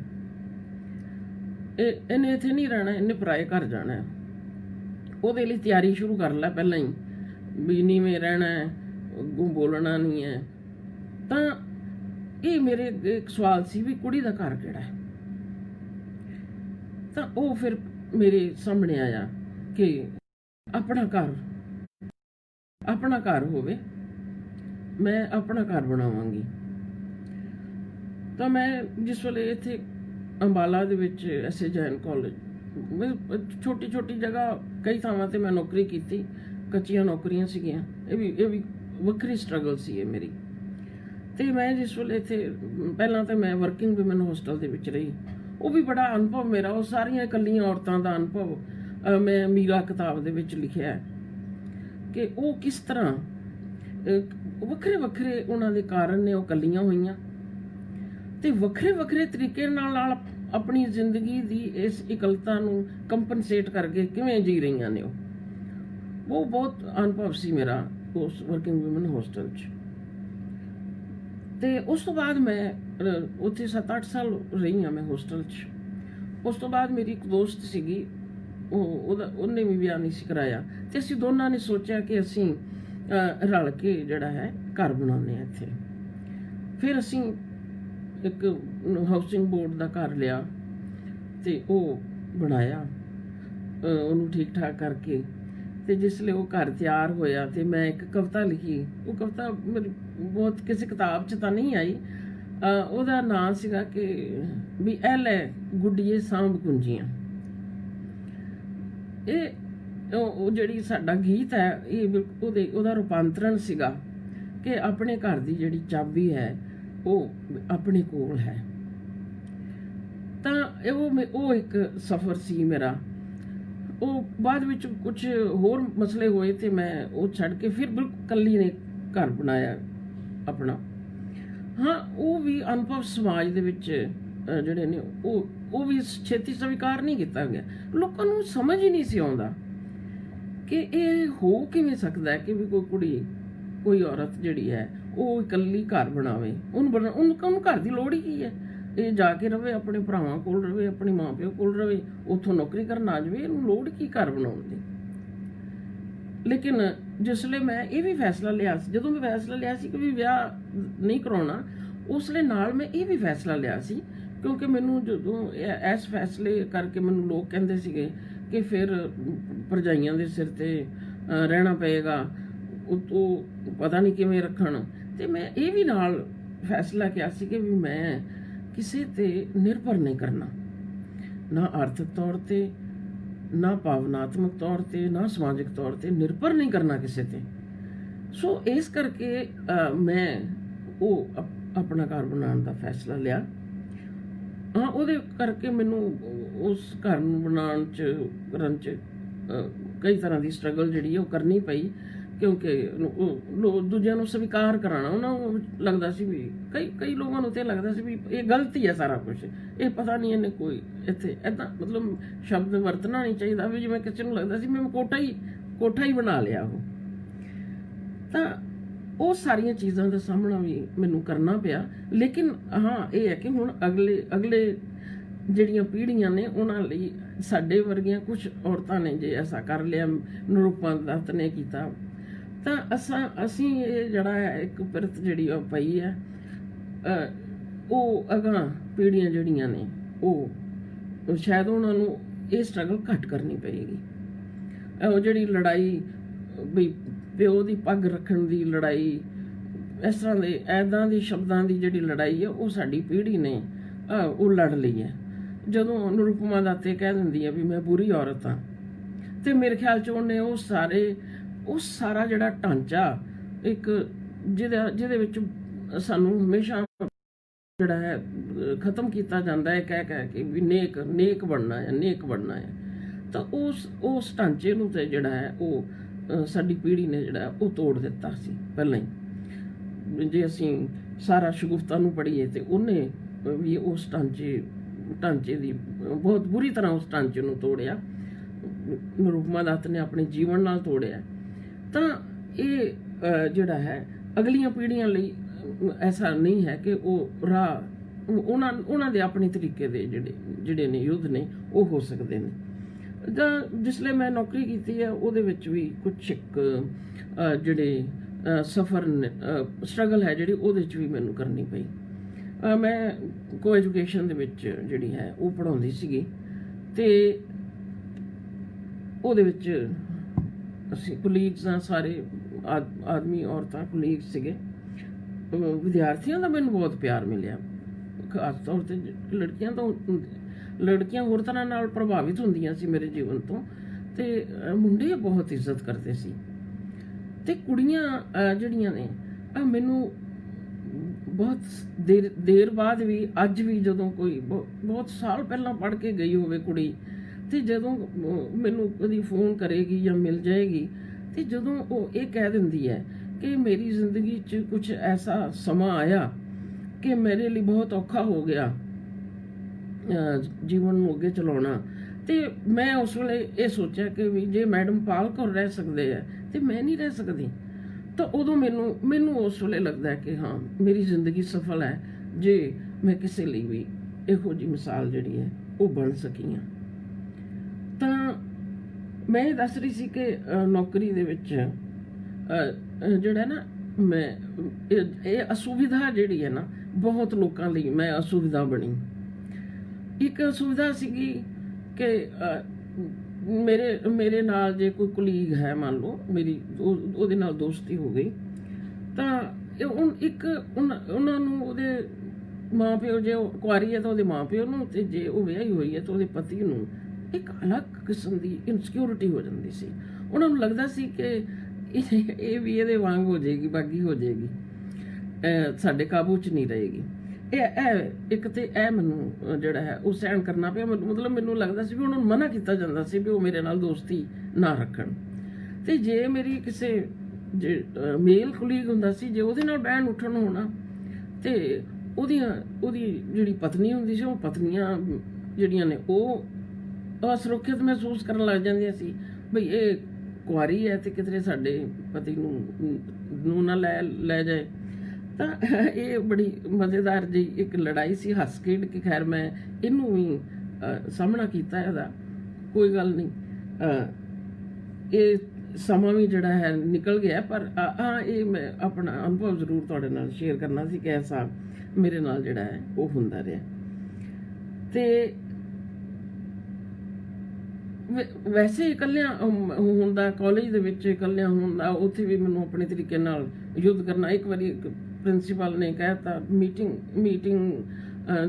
ਇਹਨੇ ਇੱਥੇ ਨਹੀਂ ਰਹਿਣਾ, ਇਹਨੇ ਪਰਾਏ ਘਰ ਜਾਣਾ ਹੈ। ਉਹਦੇ ਲਈ ਤਿਆਰੀ ਸ਼ੁਰੂ ਕਰ ਲੈ ਪਹਿਲਾਂ ਹੀ, ਵੀ ਨੀਵੇਂ ਰਹਿਣਾ ਹੈ, ਅੱਗੋਂ ਬੋਲਣਾ ਨਹੀਂ ਹੈ। ਤਾਂ ਇਹ ਮੇਰੇ ਇੱਕ ਸਵਾਲ ਸੀ ਵੀ ਕੁੜੀ ਦਾ ਘਰ ਕਿਹੜਾ ਹੈ। ਤਾਂ ਉਹ ਫਿਰ ਮੇਰੇ ਸਾਹਮਣੇ ਆਇਆ ਕਿ ਆਪਣਾ ਘਰ ਹੋਵੇ, ਮੈਂ ਆਪਣਾ ਘਰ ਬਣਾਵਾਂਗੀ। ਤਾਂ ਮੈਂ ਜਿਸ ਵੇਲੇ ਇੱਥੇ ਅੰਬਾਲਾ ਦੇ ਵਿੱਚ ਐਸਏ ਜੈਨ ਕਾਲਜ, ਛੋਟੀ ਜਗ੍ਹਾ ਕਈ ਥਾਵਾਂ ਤੇ ਮੈਂ ਨੌਕਰੀ ਕੀਤੀ, ਕੱਚੀਆਂ ਨੌਕਰੀਆਂ ਸੀਗੀਆਂ, ਇਹ ਵੀ ਵੱਖਰੀ ਸਟਰਗਲ ਸੀ ਇਹ ਮੇਰੀ। ਤੇ ਮੈਂ ਜਿਸ ਵੇਲੇ ਇੱਥੇ, ਪਹਿਲਾਂ ਤਾਂ ਮੈਂ ਵਰਕਿੰਗ ਵਿਮਨ ਹੋਸਟਲ ਦੇ ਵਿੱਚ ਰਹੀ, ਉਹ ਵੀ ਬੜਾ ਅਨੁਭਵ ਮੇਰਾ, ਉਹ ਸਾਰੀਆਂ ਇਕੱਲੀਆਂ ਔਰਤਾਂ ਦਾ ਅਨੁਭਵ ਮੈਂ ਮੀਰਾ ਕਿਤਾਬ ਦੇ ਵਿੱਚ ਲਿਖਿਆ ਹੈ ਕਿ ਉਹ ਕਿਸ ਤਰ੍ਹਾਂ ਵੱਖਰੇ ਉਹਨਾਂ ਦੇ ਕਾਰਨ ਨੇ, ਉਹ ਇਕੱਲੀਆਂ ਹੋਈਆਂ ਤੇ ਵੱਖਰੇ ਤਰੀਕੇ ਨਾਲ ਆਪਣੀ ਜ਼ਿੰਦਗੀ ਦੀ ਇਸ ਇਕੱਲਤਾ ਨੂੰ ਕੰਪਨਸੇਟ ਕਰਕੇ ਕਿਵੇਂ ਜੀ ਰਹੀਆਂ ਨੇ। ਉਹ ਬਹੁਤ ਅਨੁਭਵ ਸੀ ਮੇਰਾ ਉਸ ਵਰਕਿੰਗ ਵਿਮਨ ਹੋਸਟਲ 'ਚ। ਤੇ ਉਸ ਤੋਂ ਬਾਅਦ ਮੈਂ ਉੱਥੇ 7-8 ਸਾਲ ਰਹੀ ਹਾਂ ਮੈਂ ਹੋਸਟਲ 'ਚ। ਉਸ ਤੋਂ ਬਾਅਦ ਮੇਰੀ ਇੱਕ ਦੋਸਤ ਸੀਗੀ, ਉਹਨੇ ਵੀ ਵਿਆਹ ਨਹੀਂ ਸੀ ਕਰਾਇਆ, ਤੇ ਅਸੀਂ ਦੋਨਾਂ ਨੇ ਸੋਚਿਆ ਕਿ ਅਸੀਂ ਰਲ ਕੇ ਜਿਹੜਾ ਹੈ ਘਰ ਬਣਾਉਂਦੇ ਹਾਂ ਇੱਥੇ। ਫਿਰ ਅਸੀਂ ਇੱਕ ਹਾਊਸਿੰਗ ਬੋਰਡ ਦਾ ਘਰ ਲਿਆ ਤੇ ਉਹ ਬਣਾਇਆ, ਉਹਨੂੰ ਠੀਕ ਠਾਕ ਕਰਕੇ। ਤੇ ਜਿਸ ਲਈ ਉਹ ਘਰ ਤਿਆਰ ਹੋਇਆ ਤੇ ਮੈਂ ਇੱਕ ਕਵਿਤਾ ਲਿਖੀ। ਉਹ ਕਵਿਤਾ ਮੇਰੀ ਬਹੁਤ ਕਿਸੇ ਕਿਤਾਬ 'ਚ ਤਾਂ ਨਹੀਂ ਆਈ, ਉਹਦਾ ਨਾਂ ਸੀਗਾ ਕਿ ਵੀ ਐ ਲੈ ਗੁੱਡੀਏ ਸਾਂਭ ਕੁੰਜੀਆਂ। ਉਹ ਜਿਹੜੀ ਸਾਡਾ ਗੀਤ ਹੈ, ਇਹ ਉਹਦਾ ਰੂਪਾਂਤਰਨ ਸੀਗਾ ਕਿ ਆਪਣੇ ਘਰ ਦੀ ਜਿਹੜੀ ਚਾਬੀ ਹੈ ਉਹ ਆਪਣੇ ਕੋਲ ਹੈ। ਤਾਂ ਉਹ ਇੱਕ ਸਫ਼ਰ ਸੀ ਮੇਰਾ। ਉਹ ਬਾਅਦ ਵਿੱਚ ਕੁਝ ਹੋਰ ਮਸਲੇ ਹੋਏ ਤੇ ਮੈਂ ਉਹ ਛੱਡ ਕੇ ਫਿਰ ਬਿਲਕੁਲ ਇਕੱਲੀ ਨੇ ਘਰ ਬਣਾਇਆ ਆਪਣਾ। ਹਾਂ, ਉਹ ਵੀ ਅਨੁਭਵ ਸਮਾਜ ਦੇ ਵਿੱਚ ਜਿਹੜੇ ਨੇ ਉਹ ਵੀ ਛੇਤੀ ਸਵੀਕਾਰ ਨਹੀਂ ਕੀਤਾ ਗਿਆ। ਲੋਕਾਂ ਨੂੰ ਸਮਝ ਹੀ ਨਹੀਂ ਸੀ ਆਉਂਦਾ ਕਿ ਇਹ ਹੋ ਕਿਵੇਂ ਸਕਦਾ ਹੈ ਕਿ ਵੀ ਕੋਈ ਕੁੜੀ, ਕੋਈ ਔਰਤ ਜਿਹੜੀ ਹੈ ਉਹ ਇਕੱਲੀ ਘਰ ਬਣਾਵੇ। ਉਹਨੂੰ ਘਰ ਦੀ ਲੋੜ ਹੀ ਕੀ ਹੈ? ਇਹ ਜਾ ਕੇ ਰਵੇ, ਆਪਣੇ ਭਰਾਵਾਂ ਕੋਲ ਰਵੇ, ਆਪਣੇ ਮਾਂ ਪਿਓ ਕੋਲ ਰਵੇ, ਉੱਥੋਂ ਨੌਕਰੀ ਕਰਨ ਆ ਜਾਵੇ, ਇਹਨੂੰ ਲੋੜ ਕੀ ਘਰ ਬਣਾਉਣ ਦੀ। ਲੇਕਿਨ ਜਿਸਲੇ ਮੈਂ ਇਹ ਵੀ ਫੈਸਲਾ ਲਿਆ ਸੀ, ਜਦੋਂ ਮੈਂ ਫੈਸਲਾ ਲਿਆ ਸੀ ਕਿ ਵੀ ਵਿਆਹ ਨਹੀਂ ਕਰਾਉਣਾ, ਉਸਲੇ ਨਾਲ ਮੈਂ ਇਹ ਵੀ ਫੈਸਲਾ ਲਿਆ ਸੀ, ਕਿਉਂਕਿ ਮੈਨੂੰ ਜਦੋਂ ਇਸ ਫੈਸਲੇ ਕਰਕੇ ਮੈਨੂੰ ਲੋਕ ਕਹਿੰਦੇ ਸੀਗੇ ਕਿ ਫਿਰ ਭਰਜਾਈਆਂ ਦੇ ਸਿਰ ਤੇ ਰਹਿਣਾ ਪਏਗਾ, ਉਹ ਪਤਾ ਨਹੀਂ ਕਿਵੇਂ ਰੱਖਣ। ਤੇ ਮੈਂ ਇਹ ਵੀ ਨਾਲ ਫੈਸਲਾ ਕਿਹਾ ਸੀ ਕਿ ਵੀ ਮੈਂ ਕਿਸੇ ਤੇ ਨਿਰਭਰ ਨਹੀਂ ਕਰਨਾ, ਨਾ ਆਰਥਿਕ ਤੌਰ ਤੇ, ਨਾ ਭਾਵਨਾਤਮਕ ਤੌਰ ਤੇ, ਨਾ ਸਮਾਜਿਕ ਤੌਰ ਤੇ ਨਿਰਭਰ ਨਹੀਂ ਕਰਨਾ ਕਿਸੇ ਤੇ। ਸੋ ਇਸ ਕਰਕੇ ਮੈਂ ਉਹ ਆਪਣਾ ਘਰ ਬਣਾਉਣ ਦਾ ਫੈਸਲਾ ਲਿਆ। ਹਾਂ, ਉਹਦੇ ਕਰਕੇ ਮੈਨੂੰ ਉਸ ਘਰ ਨੂੰ ਕਰਨ 'ਚ ਕਈ ਤਰ੍ਹਾਂ ਦੀ ਸਟਰਗਲ ਜਿਹੜੀ ਹੈ ਉਹ ਕਰਨੀ ਪਈ, ਕਿਉਂਕਿ ਦੂਜਿਆਂ ਨੂੰ ਸਵੀਕਾਰ ਕਰਾਉਣਾ। ਉਹਨਾਂ ਨੂੰ ਲੱਗਦਾ ਸੀ ਵੀ ਕਈ ਲੋਕਾਂ ਨੂੰ ਤੇ ਲੱਗਦਾ ਸੀ ਵੀ ਇਹ ਗਲਤੀ ਹੈ ਸਾਰਾ ਕੁਝ, ਇਹ ਪਤਾ ਨਹੀਂ ਇਹਨੇ ਕੋਈ ਇੱਥੇ ਇੱਦਾਂ, ਮਤਲਬ ਸ਼ਬਦ ਵਰਤਣਾ ਨਹੀਂ ਚਾਹੀਦਾ, ਵੀ ਜਿਵੇਂ ਕਿਸੇ ਨੂੰ ਲੱਗਦਾ ਸੀ ਮੈਂ ਕੋਠਾ ਹੀ ਬਣਾ ਲਿਆ ਉਹ। ਤਾਂ ਉਹ ਸਾਰੀਆਂ ਚੀਜ਼ਾਂ ਦਾ ਸਾਹਮਣਾ ਵੀ ਮੈਨੂੰ ਕਰਨਾ ਪਿਆ। ਲੇਕਿਨ ਹਾਂ, ਇਹ ਹੈ ਕਿ ਹੁਣ ਅਗਲੇ ਜਿਹੜੀਆਂ ਪੀੜ੍ਹੀਆਂ ਨੇ ਉਹਨਾਂ ਲਈ, ਸਾਡੇ ਵਰਗੀਆਂ ਕੁਝ ਔਰਤਾਂ ਨੇ ਜੇ ਐਸਾ ਕਰ ਲਿਆ, ਨਿਰੂਪਾ ਦੱਤ ਨੇ ਕੀਤਾ, ਤਾਂ ਅਸੀਂ ਇਹ ਜਿਹੜਾ ਹੈ ਇੱਕ ਪਿਰਤ ਜਿਹੜੀ ਉਹ ਪਈ ਹੈ, ਉਹ ਅਗਾਂਹ ਪੀੜ੍ਹੀਆਂ ਜਿਹੜੀਆਂ ਨੇ ਉਹ ਸ਼ਾਇਦ ਉਹਨਾਂ ਨੂੰ ਇਹ ਸਟਰਗਲ ਘੱਟ ਕਰਨੀ ਪਏਗੀ। ਉਹ ਜਿਹੜੀ ਲੜਾਈ ਵੀ ਪਿਓ ਦੀ ਪੱਗ ਰੱਖਣ ਦੀ ਲੜਾਈ, ਇਸ ਤਰ੍ਹਾਂ ਦੇ ਐਦਾਂ ਦੀ ਸ਼ਬਦਾਂ ਦੀ ਜਿਹੜੀ ਲੜਾਈ ਹੈ ਉਹ ਸਾਡੀ ਪੀੜ੍ਹੀ ਨੇ ਉਹ ਲੜ ਲਈ ਹੈ। ਜਦੋਂ ਨਿਰੂਪਮਾ ਦਾਤੇ ਕਹਿ ਦਿੰਦੀ ਹੈ ਵੀ ਮੈਂ ਬੁਰੀ ਔਰਤ ਹਾਂ, ਤੇ ਮੇਰੇ ਖਿਆਲ 'ਚ ਉਹਨੇ ਉਹ ਸਾਰਾ ਜਿਹੜਾ ਢਾਂਚਾ ਇੱਕ ਜਿਹਦੇ ਵਿੱਚ ਸਾਨੂੰ ਹਮੇਸ਼ਾ ਜਿਹੜਾ ਹੈ ਖਤਮ ਕੀਤਾ ਜਾਂਦਾ ਹੈ ਕਹਿ ਕੇ ਵੀ ਨੇਕ ਬਣਨਾ ਹੈ। ਤਾਂ ਉਸ ਢਾਂਚੇ ਨੂੰ ਤੇ ਜਿਹੜਾ ਹੈ ਉਹ ਸਾਡੀ ਪੀੜ੍ਹੀ ਨੇ ਜਿਹੜਾ ਉਹ ਤੋੜ ਦਿੱਤਾ ਸੀ ਪਹਿਲਾਂ ਹੀ। ਜੇ ਅਸੀਂ ਸਾਰਾ ਸ਼ਗੁਫਤਾ ਨੂੰ ਪੜ੍ਹੀਏ ਤੇ ਉਹਨੇ ਵੀ ਉਸ ਢਾਂਚੇ ਦੀ ਬਹੁਤ ਬੁਰੀ ਤਰ੍ਹਾਂ ਉਸ ਢਾਂਚੇ ਨੂੰ ਤੋੜਿਆ। ਨਿਰੂਪਮਾ ਦੱਤ ਨੇ ਆਪਣੇ ਜੀਵਨ ਨਾਲ ਤੋੜਿਆ। ਤਾਂ ਇਹ ਜਿਹੜਾ ਹੈ ਅਗਲੀਆਂ ਪੀੜ੍ਹੀਆਂ ਲਈ ਐਸਾ ਨਹੀਂ ਹੈ ਕਿ ਉਹ ਰਾਹ ਉਹਨਾਂ ਦੇ ਆਪਣੇ ਤਰੀਕੇ ਦੇ ਜਿਹੜੇ ਨੇ ਯੁੱਧ ਨੇ ਉਹ ਹੋ ਸਕਦੇ ਨੇ। ਜਾਂ ਜਿਸਲੇ ਮੈਂ ਨੌਕਰੀ ਕੀਤੀ ਹੈ ਉਹਦੇ ਵਿੱਚ ਵੀ ਕੁਛ ਜਿਹੜੇ ਸਫਰ ਸਟਰਗਲ ਹੈ ਜਿਹੜੀ ਉਹਦੇ 'ਚ ਵੀ ਮੈਨੂੰ ਕਰਨੀ ਪਈ। ਮੈਂ ਕੋ ਐਜੂਕੇਸ਼ਨ ਦੇ ਵਿੱਚ ਜਿਹੜੀ ਹੈ ਉਹ ਪੜ੍ਹਾਉਂਦੀ ਸੀਗੀ, ਤੇ ਉਹਦੇ ਵਿੱਚ ਅਸੀਂ ਕੁਲੀਗਸ ਆ, ਸਾਰੇ ਆਦਮੀ ਔਰਤਾਂ ਕੁਲੀਗ ਸੀਗੇ। ਵਿਦਿਆਰਥੀਆਂ ਦਾ ਮੈਨੂੰ ਬਹੁਤ ਪਿਆਰ ਮਿਲਿਆ, ਖਾਸ ਤੌਰ ਤੇ ਲੜਕੀਆਂ ਹੋਰ ਤਰ੍ਹਾਂ ਨਾਲ ਪ੍ਰਭਾਵਿਤ ਹੁੰਦੀਆਂ ਸੀ ਮੇਰੇ ਜੀਵਨ ਤੋਂ, ਤੇ ਮੁੰਡੇ ਬਹੁਤ ਇੱਜ਼ਤ ਕਰਦੇ ਸੀ। ਤੇ ਕੁੜੀਆਂ ਜਿਹੜੀਆਂ ਨੇ ਮੈਨੂੰ ਬਹੁਤ ਦੇਰ ਬਾਅਦ ਵੀ, ਅੱਜ ਵੀ ਜਦੋਂ ਕੋਈ ਬਹੁਤ ਸਾਲ ਪਹਿਲਾਂ ਪੜ੍ਹ ਕੇ ਗਈ ਹੋਵੇ ਕੁੜੀ, ਤੇ ਜਦੋਂ ਮੈਨੂੰ ਕਦੀ ਫੋਨ ਕਰੇਗੀ ਜਾਂ ਮਿਲ ਜਾਏਗੀ, ਤੇ ਜਦੋਂ ਉਹ ਇਹ ਕਹਿ ਦਿੰਦੀ ਹੈ ਕਿ ਮੇਰੀ ਜ਼ਿੰਦਗੀ 'ਚ ਕੁਝ ਐਸਾ ਸਮਾਂ ਆਇਆ ਕਿ ਮੇਰੇ ਲਈ ਬਹੁਤ ਔਖਾ ਹੋ ਗਿਆ ਜੀਵਨ ਨੂੰ ਅੱਗੇ ਚਲਾਉਣਾ, ਤੇ ਮੈਂ ਉਸ ਵੇਲੇ ਇਹ ਸੋਚਿਆ ਕਿ ਵੀ ਜੇ ਮੈਡਮ ਪਾਲ ਕੌਰ ਰਹਿ ਸਕਦੇ ਆ ਤੇ ਮੈਂ ਨਹੀਂ ਰਹਿ ਸਕਦੀ। ਤਾਂ ਉਦੋਂ ਮੈਨੂੰ ਉਸ ਵੇਲੇ ਲੱਗਦਾ ਕਿ ਹਾਂ ਮੇਰੀ ਜ਼ਿੰਦਗੀ ਸਫਲ ਹੈ ਜੇ ਮੈਂ ਕਿਸੇ ਲਈ ਵੀ ਇਹੋ ਜਿਹੀ ਮਿਸਾਲ ਜਿਹੜੀ ਹੈ ਉਹ ਬਣ ਸਕੀ ਹਾਂ। ਤਾਂ ਮੈਂ ਇਹ ਦੱਸ ਰਹੀ ਸੀ ਕਿ ਨੌਕਰੀ ਦੇ ਵਿੱਚ ਜਿਹੜਾ ਨਾ ਮੈਂ ਇਹ ਅਸੁਵਿਧਾ ਜਿਹੜੀ ਹੈ ਨਾ, ਬਹੁਤ ਲੋਕਾਂ ਲਈ ਮੈਂ ਅਸੁਵਿਧਾ ਬਣੀ। ਇੱਕ ਅਸੁਵਿਧਾ ਸੀਗੀ ਕਿ ਮੇਰੇ ਨਾਲ ਜੇ ਕੋਈ ਕੁਲੀਗ ਹੈ, ਮੰਨ ਲਓ ਮੇਰੀ ਉਹਦੇ ਨਾਲ ਦੋਸਤੀ ਹੋ ਗਈ, ਤਾਂ ਉਹਨਾਂ ਨੂੰ ਉਹਦੇ ਮਾਂ ਪਿਓ, ਜੇ ਉਹ ਕੁਆਰੀ ਹੈ ਤਾਂ ਉਹਦੇ ਮਾਂ ਪਿਓ ਨੂੰ, ਤੇ ਜੇ ਉਹ ਵਿਆਹੀ ਹੋਈ ਹੈ ਤਾਂ ਉਹਦੇ ਪਤੀ ਨੂੰ ਇੱਕ ਅਲੱਗ ਕਿਸਮ ਦੀ ਇਨਸਿਕਿਉਰਿਟੀ ਹੋ ਜਾਂਦੀ ਸੀ। ਉਹਨਾਂ ਨੂੰ ਲੱਗਦਾ ਸੀ ਕਿ ਇਹ ਵੀ ਇਹਦੇ ਵਾਂਗ ਹੋ ਜਾਏਗੀ, ਬਾਗੀ ਹੋ ਜਾਏਗੀ, ਸਾਡੇ ਕਾਬੂ 'ਚ ਨਹੀਂ ਰਹੇਗੀ। ਇੱਕ ਤੇ ਇਹ ਮੈਨੂੰ ਜਿਹੜਾ ਹੈ ਉਹ ਸਹਿਣ ਕਰਨਾ ਪਿਆ। ਮਤਲਬ ਮੈਨੂੰ ਲੱਗਦਾ ਸੀ ਵੀ ਉਹਨਾਂ ਨੂੰ ਮਨਾ ਕੀਤਾ ਜਾਂਦਾ ਸੀ ਵੀ ਉਹ ਮੇਰੇ ਨਾਲ ਦੋਸਤੀ ਨਾ ਰੱਖਣ। ਤੇ ਜੇ ਮੇਰੀ ਕਿਸੇ ਮੇਲ ਕੁਲੀਗ ਹੁੰਦਾ ਸੀ, ਜੇ ਉਹਦੇ ਨਾਲ ਬਹਿਣ ਉੱਠਣ ਹੋਣਾ, ਤੇ ਉਹਦੀ ਜਿਹੜੀ ਪਤਨੀ ਹੁੰਦੀ ਸੀ, ਉਹ ਪਤਨੀਆਂ ਜਿਹੜੀਆਂ ਨੇ ਉਹ ਅਸੁਰੱਖਿਅਤ ਮਹਿਸੂਸ ਕਰਨ ਲੱਗ ਜਾਂਦੀਆਂ ਸੀ ਬਈ ਇਹ ਕੁਆਰੀ ਹੈ ਤੇ ਕਿਤੇ ਸਾਡੇ ਪਤੀ ਨੂੰ ਨਾ ਲੈ ਜਾਏ। ਤਾਂ ਇਹ ਬੜੀ ਮਜ਼ੇਦਾਰ ਜੀ ਇੱਕ ਲੜਾਈ ਸੀ, ਹੱਸ ਖੇਡ ਕੇ। ਖੈਰ ਮੈਂ ਇਹਨੂੰ ਵੀ ਸਾਹਮਣਾ ਕੀਤਾ ਇਹਦਾ, ਕੋਈ ਗੱਲ ਨਹੀਂ, ਇਹ ਸਮਾਂ ਵੀ ਜਿਹੜਾ ਹੈ ਨਿਕਲ ਗਿਆ। ਪਰ ਇਹ ਮੈਂ ਆਪਣਾ ਅਨੁਭਵ ਜ਼ਰੂਰ ਤੁਹਾਡੇ ਨਾਲ ਸ਼ੇਅਰ ਕਰਨਾ ਸੀ ਕਿ ਐਸਾ ਮੇਰੇ ਨਾਲ ਜਿਹੜਾ ਹੈ ਉਹ ਹੁੰਦਾ ਰਿਹਾ। ਤੇ ਵੈਸੇ ਇਕੱਲਿਆਂ ਹੁੰਦਾ, ਕਾਲਜ ਦੇ ਵਿੱਚ ਇਕੱਲਿਆਂ ਹੁੰਦਾ, ਉੱਥੇ ਵੀ ਮੈਨੂੰ ਆਪਣੇ ਤਰੀਕੇ ਨਾਲ ਯੁੱਧ ਕਰਨਾ। ਇੱਕ ਵਾਰੀ ਪ੍ਰਿੰਸੀਪਲ ਨੇ ਕਹਿਤਾ ਮੀਟਿੰਗ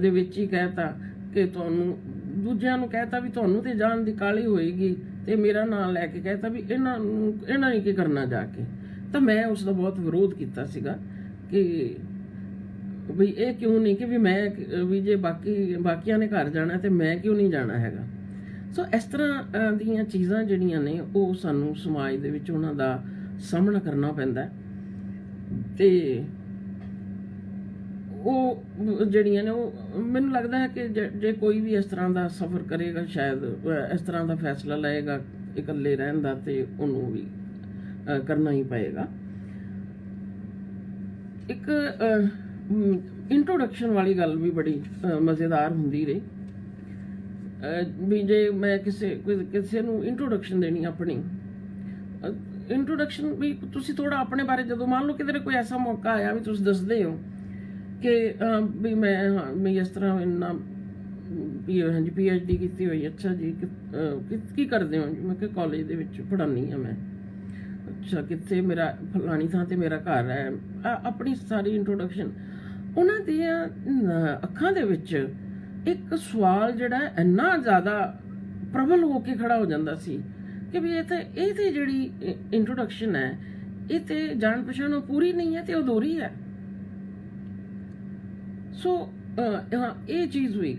ਦੇ ਵਿੱਚ ਹੀ ਕਹਿਤਾ ਕਿ ਤੁਹਾਨੂੰ, ਦੂਜਿਆਂ ਨੂੰ ਕਹਿਤਾ ਵੀ ਤੁਹਾਨੂੰ ਤੇ ਜਾਣ ਦੀ ਕਾਹਲੀ ਹੋਏਗੀ, ਤੇ ਮੇਰਾ ਨਾਂ ਲੈ ਕੇ ਕਹਿਤਾ ਵੀ ਇਹਨਾਂ ਨੇ ਕੀ ਕਰਨਾ ਜਾ ਕੇ। ਤਾਂ ਮੈਂ ਉਸ ਦਾ ਬਹੁਤ ਵਿਰੋਧ ਕੀਤਾ ਸੀਗਾ ਕਿ ਵੀ ਇਹ ਕਿਉਂ ਨਹੀਂ ਕਿ ਵੀ ਜੇ ਬਾਕੀਆਂ ਨੇ ਘਰ ਜਾਣਾ ਤੇ ਮੈਂ ਕਿਉਂ ਨਹੀਂ ਜਾਣਾ ਹੈਗਾ। ਸੋ ਇਸ ਤਰ੍ਹਾਂ ਦੀਆਂ ਚੀਜ਼ਾਂ ਜਿਹੜੀਆਂ ਨੇ ਉਹ ਸਾਨੂੰ ਸਮਾਜ ਦੇ ਵਿੱਚ ਉਹਨਾਂ ਦਾ ਸਾਹਮਣਾ ਕਰਨਾ ਪੈਂਦਾ, ਤੇ ਉਹ ਜਿਹੜੀਆਂ ਨੇ ਉਹ ਮੈਨੂੰ ਲੱਗਦਾ ਹੈ ਕਿ ਜੇ ਕੋਈ ਵੀ ਇਸ ਤਰ੍ਹਾਂ ਦਾ ਸਫ਼ਰ ਕਰੇਗਾ, ਸ਼ਾਇਦ ਇਸ ਤਰ੍ਹਾਂ ਦਾ ਫੈਸਲਾ ਲਏਗਾ ਇਕੱਲੇ ਰਹਿਣ ਦਾ, ਤੇ ਉਹਨੂੰ ਵੀ ਕਰਨਾ ਹੀ ਪਏਗਾ। ਇੱਕ ਇੰਟਰੋਡਕਸ਼ਨ ਵਾਲੀ ਗੱਲ ਵੀ ਬੜੀ ਮਜ਼ੇਦਾਰ ਹੁੰਦੀ ਰਹੀ ਵੀ ਜੇ ਮੈਂ ਕਿਸੇ ਨੂੰ ਇੰਟਰੋਡਕਸ਼ਨ ਦੇਣੀ, ਆਪਣੀ ਇੰਟਰੋਡਕਸ਼ਨ ਵੀ ਤੁਸੀਂ ਥੋੜਾ ਆਪਣੇ ਬਾਰੇ, ਜਦੋਂ ਮੰਨ ਲਓ ਕਿਤੇ ਕੋਈ ਐਸਾ ਮੌਕਾ ਆਇਆ ਵੀ ਤੁਸੀਂ ਦੱਸਦੇ ਹੋ ਕਿ ਵੀ ਮੈਂ ਇਸ ਤਰ੍ਹਾਂ ਇੰਨਾ PhD ਕੀਤੀ ਹੋਈ। ਅੱਛਾ ਜੀ, ਕੀ ਕਰਦੇ ਹੋ ਜੀ? ਮੈਂ ਕਿਹਾ ਕਾਲਜ ਦੇ ਵਿੱਚ ਪੜ੍ਹਾਉਂਦੀ ਹਾਂ ਮੈਂ। ਅੱਛਾ ਕਿੱਥੇ ਮੇਰਾ ਫਲਾਣੀ ਥਾਂ ਤੇ ਮੇਰਾ ਘਰ ਹੈ, ਆਪਣੀ ਸਾਰੀ ਇੰਟਰੋਡਕਸ਼ਨ। ਉਹਨਾਂ ਦੀਆਂ ਅੱਖਾਂ ਦੇ ਵਿੱਚ ਇੱਕ ਸਵਾਲ ਜਿਹੜਾ ਇੰਨਾ ਜ਼ਿਆਦਾ ਪ੍ਰਬਲ ਹੋ ਕੇ ਖੜਾ ਹੋ ਜਾਂਦਾ ਸੀ ਕਿ ਵੀ ਇਹ ਤੇ ਜਿਹੜੀ ਇੰਟਰੋਡਕਸ਼ਨ ਹੈ, ਇਹ ਤੇ ਜਾਣ ਪਛਾਣ ਪੂਰੀ ਨਹੀਂ ਹੈ ਤੇ ਅਧੂਰੀ ਹੈ। ਸੋ ਹਾਂ, ਇਹ ਚੀਜ਼ ਹੋਈ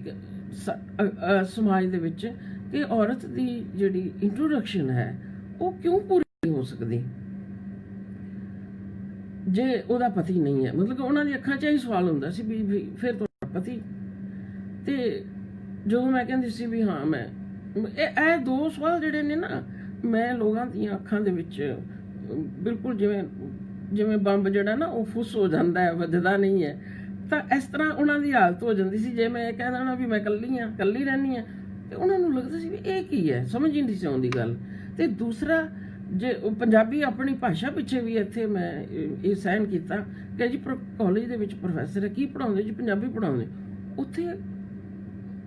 ਸਮਾਜ ਦੇ ਵਿੱਚ ਕਿ ਔਰਤ ਦੀ ਜਿਹੜੀ ਇੰਟਰੋਡਕਸ਼ਨ ਹੈ ਉਹ ਕਿਉਂ ਪੂਰੀ ਨਹੀਂ ਹੋ ਸਕਦੀ ਜੇ ਉਹਦਾ ਪਤੀ ਨਹੀਂ ਹੈ। ਮਤਲਬ ਕਿ ਉਹਨਾਂ ਦੀ ਅੱਖਾਂ 'ਚ ਇਹ ਸਵਾਲ ਹੁੰਦਾ ਸੀ ਵੀ ਫਿਰ ਤੁਹਾਡਾ ਪਤੀ। ਤੇ ਜਦੋਂ ਮੈਂ ਕਹਿੰਦੀ ਸੀ ਵੀ ਹਾਂ ਮੈਂ ਇਹ ਦੋ ਸਵਾਲ ਜਿਹੜੇ ਨੇ ਨਾ, ਮੈਂ ਲੋਕਾਂ ਦੀਆਂ ਅੱਖਾਂ ਦੇ ਵਿੱਚ ਬਿਲਕੁਲ ਜਿਵੇਂ ਬੰਬ ਜਿਹੜਾ ਨਾ ਉਹ ਫੁੱਸ ਹੋ ਜਾਂਦਾ ਹੈ, ਵੱਜਦਾ ਨਹੀਂ ਹੈ, ਤਾਂ ਇਸ ਤਰ੍ਹਾਂ ਉਹਨਾਂ ਦੀ ਹਾਲਤ ਹੋ ਜਾਂਦੀ ਸੀ। ਜੇ ਮੈਂ ਇਹ ਕਹਿ ਦੇਣਾ ਵੀ ਮੈਂ ਇਕੱਲੀ ਰਹਿੰਦੀ ਹਾਂ, ਤੇ ਉਹਨਾਂ ਨੂੰ ਲੱਗਦਾ ਸੀ ਵੀ ਇਹ ਕੀ ਹੈ, ਸਮਝ ਹੀ ਨਹੀਂ ਸੀ ਆਉਂਦੀ ਗੱਲ। ਤੇ ਦੂਸਰਾ, ਜੇ ਪੰਜਾਬੀ ਆਪਣੀ ਭਾਸ਼ਾ ਪਿੱਛੇ ਵੀ ਇੱਥੇ ਮੈਂ ਇਹ ਸਹਿਣ ਕੀਤਾ ਕਿ ਜੀ ਕਾਲਜ ਦੇ ਵਿੱਚ ਪ੍ਰੋਫੈਸਰ ਹੈ, ਕੀ ਪੜ੍ਹਾਉਂਦੇ ਜੀ, ਪੰਜਾਬੀ ਪੜ੍ਹਾਉਂਦੇ। ਉੱਥੇ